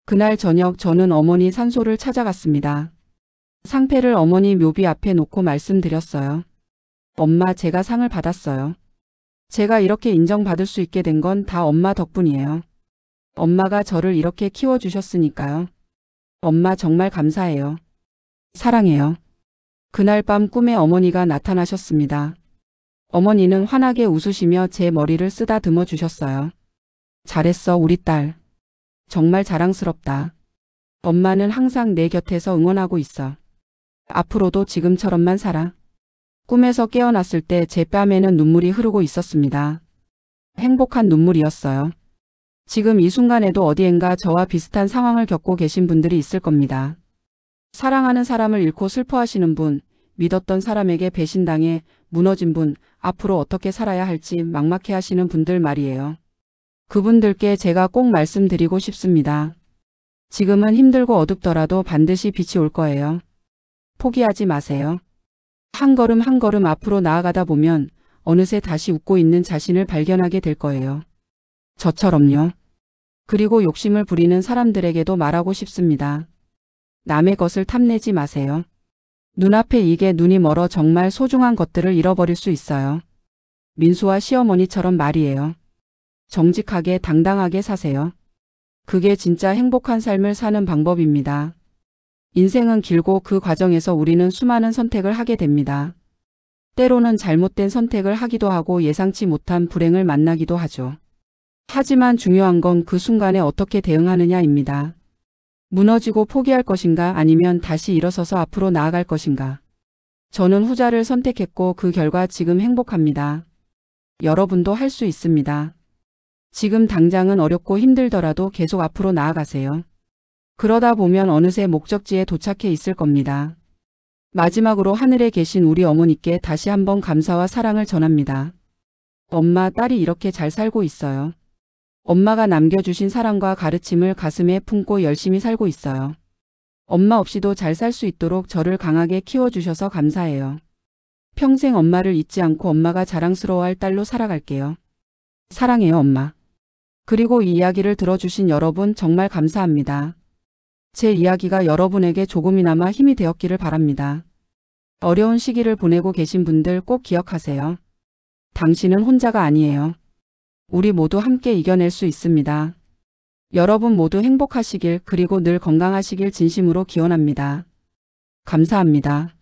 Speaker 1: 그날 저녁 저는 어머니 산소를 찾아갔습니다. 상패를 어머니 묘비 앞에 놓고 말씀드렸어요. 엄마, 제가 상을 받았어요. 제가 이렇게 인정받을 수 있게 된 건 다 엄마 덕분이에요. 엄마가 저를 이렇게 키워주셨으니까요. 엄마 정말 감사해요. 사랑해요. 그날 밤 꿈에 어머니가 나타나셨습니다. 어머니는 환하게 웃으시며 제 머리를 쓰다듬어 주셨어요. 잘했어, 우리 딸. 정말 자랑스럽다. 엄마는 항상 내 곁에서 응원하고 있어. 앞으로도 지금처럼만 살아. 꿈에서 깨어났을 때 제 뺨에는 눈물이 흐르고 있었습니다. 행복한 눈물이었어요. 지금 이 순간에도 어디엔가 저와 비슷한 상황을 겪고 계신 분들이 있을 겁니다. 사랑하는 사람을 잃고 슬퍼하시는 분, 믿었던 사람에게 배신당해 무너진 분, 앞으로 어떻게 살아야 할지 막막해 하시는 분들 말이에요. 그분들께 제가 꼭 말씀드리고 싶습니다. 지금은 힘들고 어둡더라도 반드시 빛이 올 거예요. 포기하지 마세요. 한 걸음 한 걸음 앞으로 나아가다 보면 어느새 다시 웃고 있는 자신을 발견하게 될 거예요. 저처럼요. 그리고 욕심을 부리는 사람들에게도 말하고 싶습니다. 남의 것을 탐내지 마세요. 눈앞에 이게 눈이 멀어 정말 소중한 것들을 잃어버릴 수 있어요. 민수와 시어머니처럼 말이에요. 정직하게 당당하게 사세요. 그게 진짜 행복한 삶을 사는 방법입니다. 인생은 길고 그 과정에서 우리는 수많은 선택을 하게 됩니다. 때로는 잘못된 선택을 하기도 하고 예상치 못한 불행을 만나기도 하죠. 하지만 중요한 건 그 순간에 어떻게 대응하느냐입니다. 무너지고 포기할 것인가 아니면 다시 일어서서 앞으로 나아갈 것인가. 저는 후자를 선택했고 그 결과 지금 행복합니다. 여러분도 할 수 있습니다. 지금 당장은 어렵고 힘들더라도 계속 앞으로 나아가세요. 그러다 보면 어느새 목적지에 도착해 있을 겁니다. 마지막으로 하늘에 계신 우리 어머니께 다시 한번 감사와 사랑을 전합니다. 엄마, 딸이 이렇게 잘 살고 있어요. 엄마가 남겨주신 사랑과 가르침을 가슴에 품고 열심히 살고 있어요. 엄마 없이도 잘 살 수 있도록 저를 강하게 키워주셔서 감사해요. 평생 엄마를 잊지 않고 엄마가 자랑스러워할 딸로 살아갈게요. 사랑해요, 엄마. 그리고 이 이야기를 들어주신 여러분 정말 감사합니다. 제 이야기가 여러분에게 조금이나마 힘이 되었기를 바랍니다. 어려운 시기를 보내고 계신 분들 꼭 기억하세요. 당신은 혼자가 아니에요. 우리 모두 함께 이겨낼 수 있습니다. 여러분 모두 행복하시길 그리고 늘 건강하시길 진심으로 기원합니다. 감사합니다.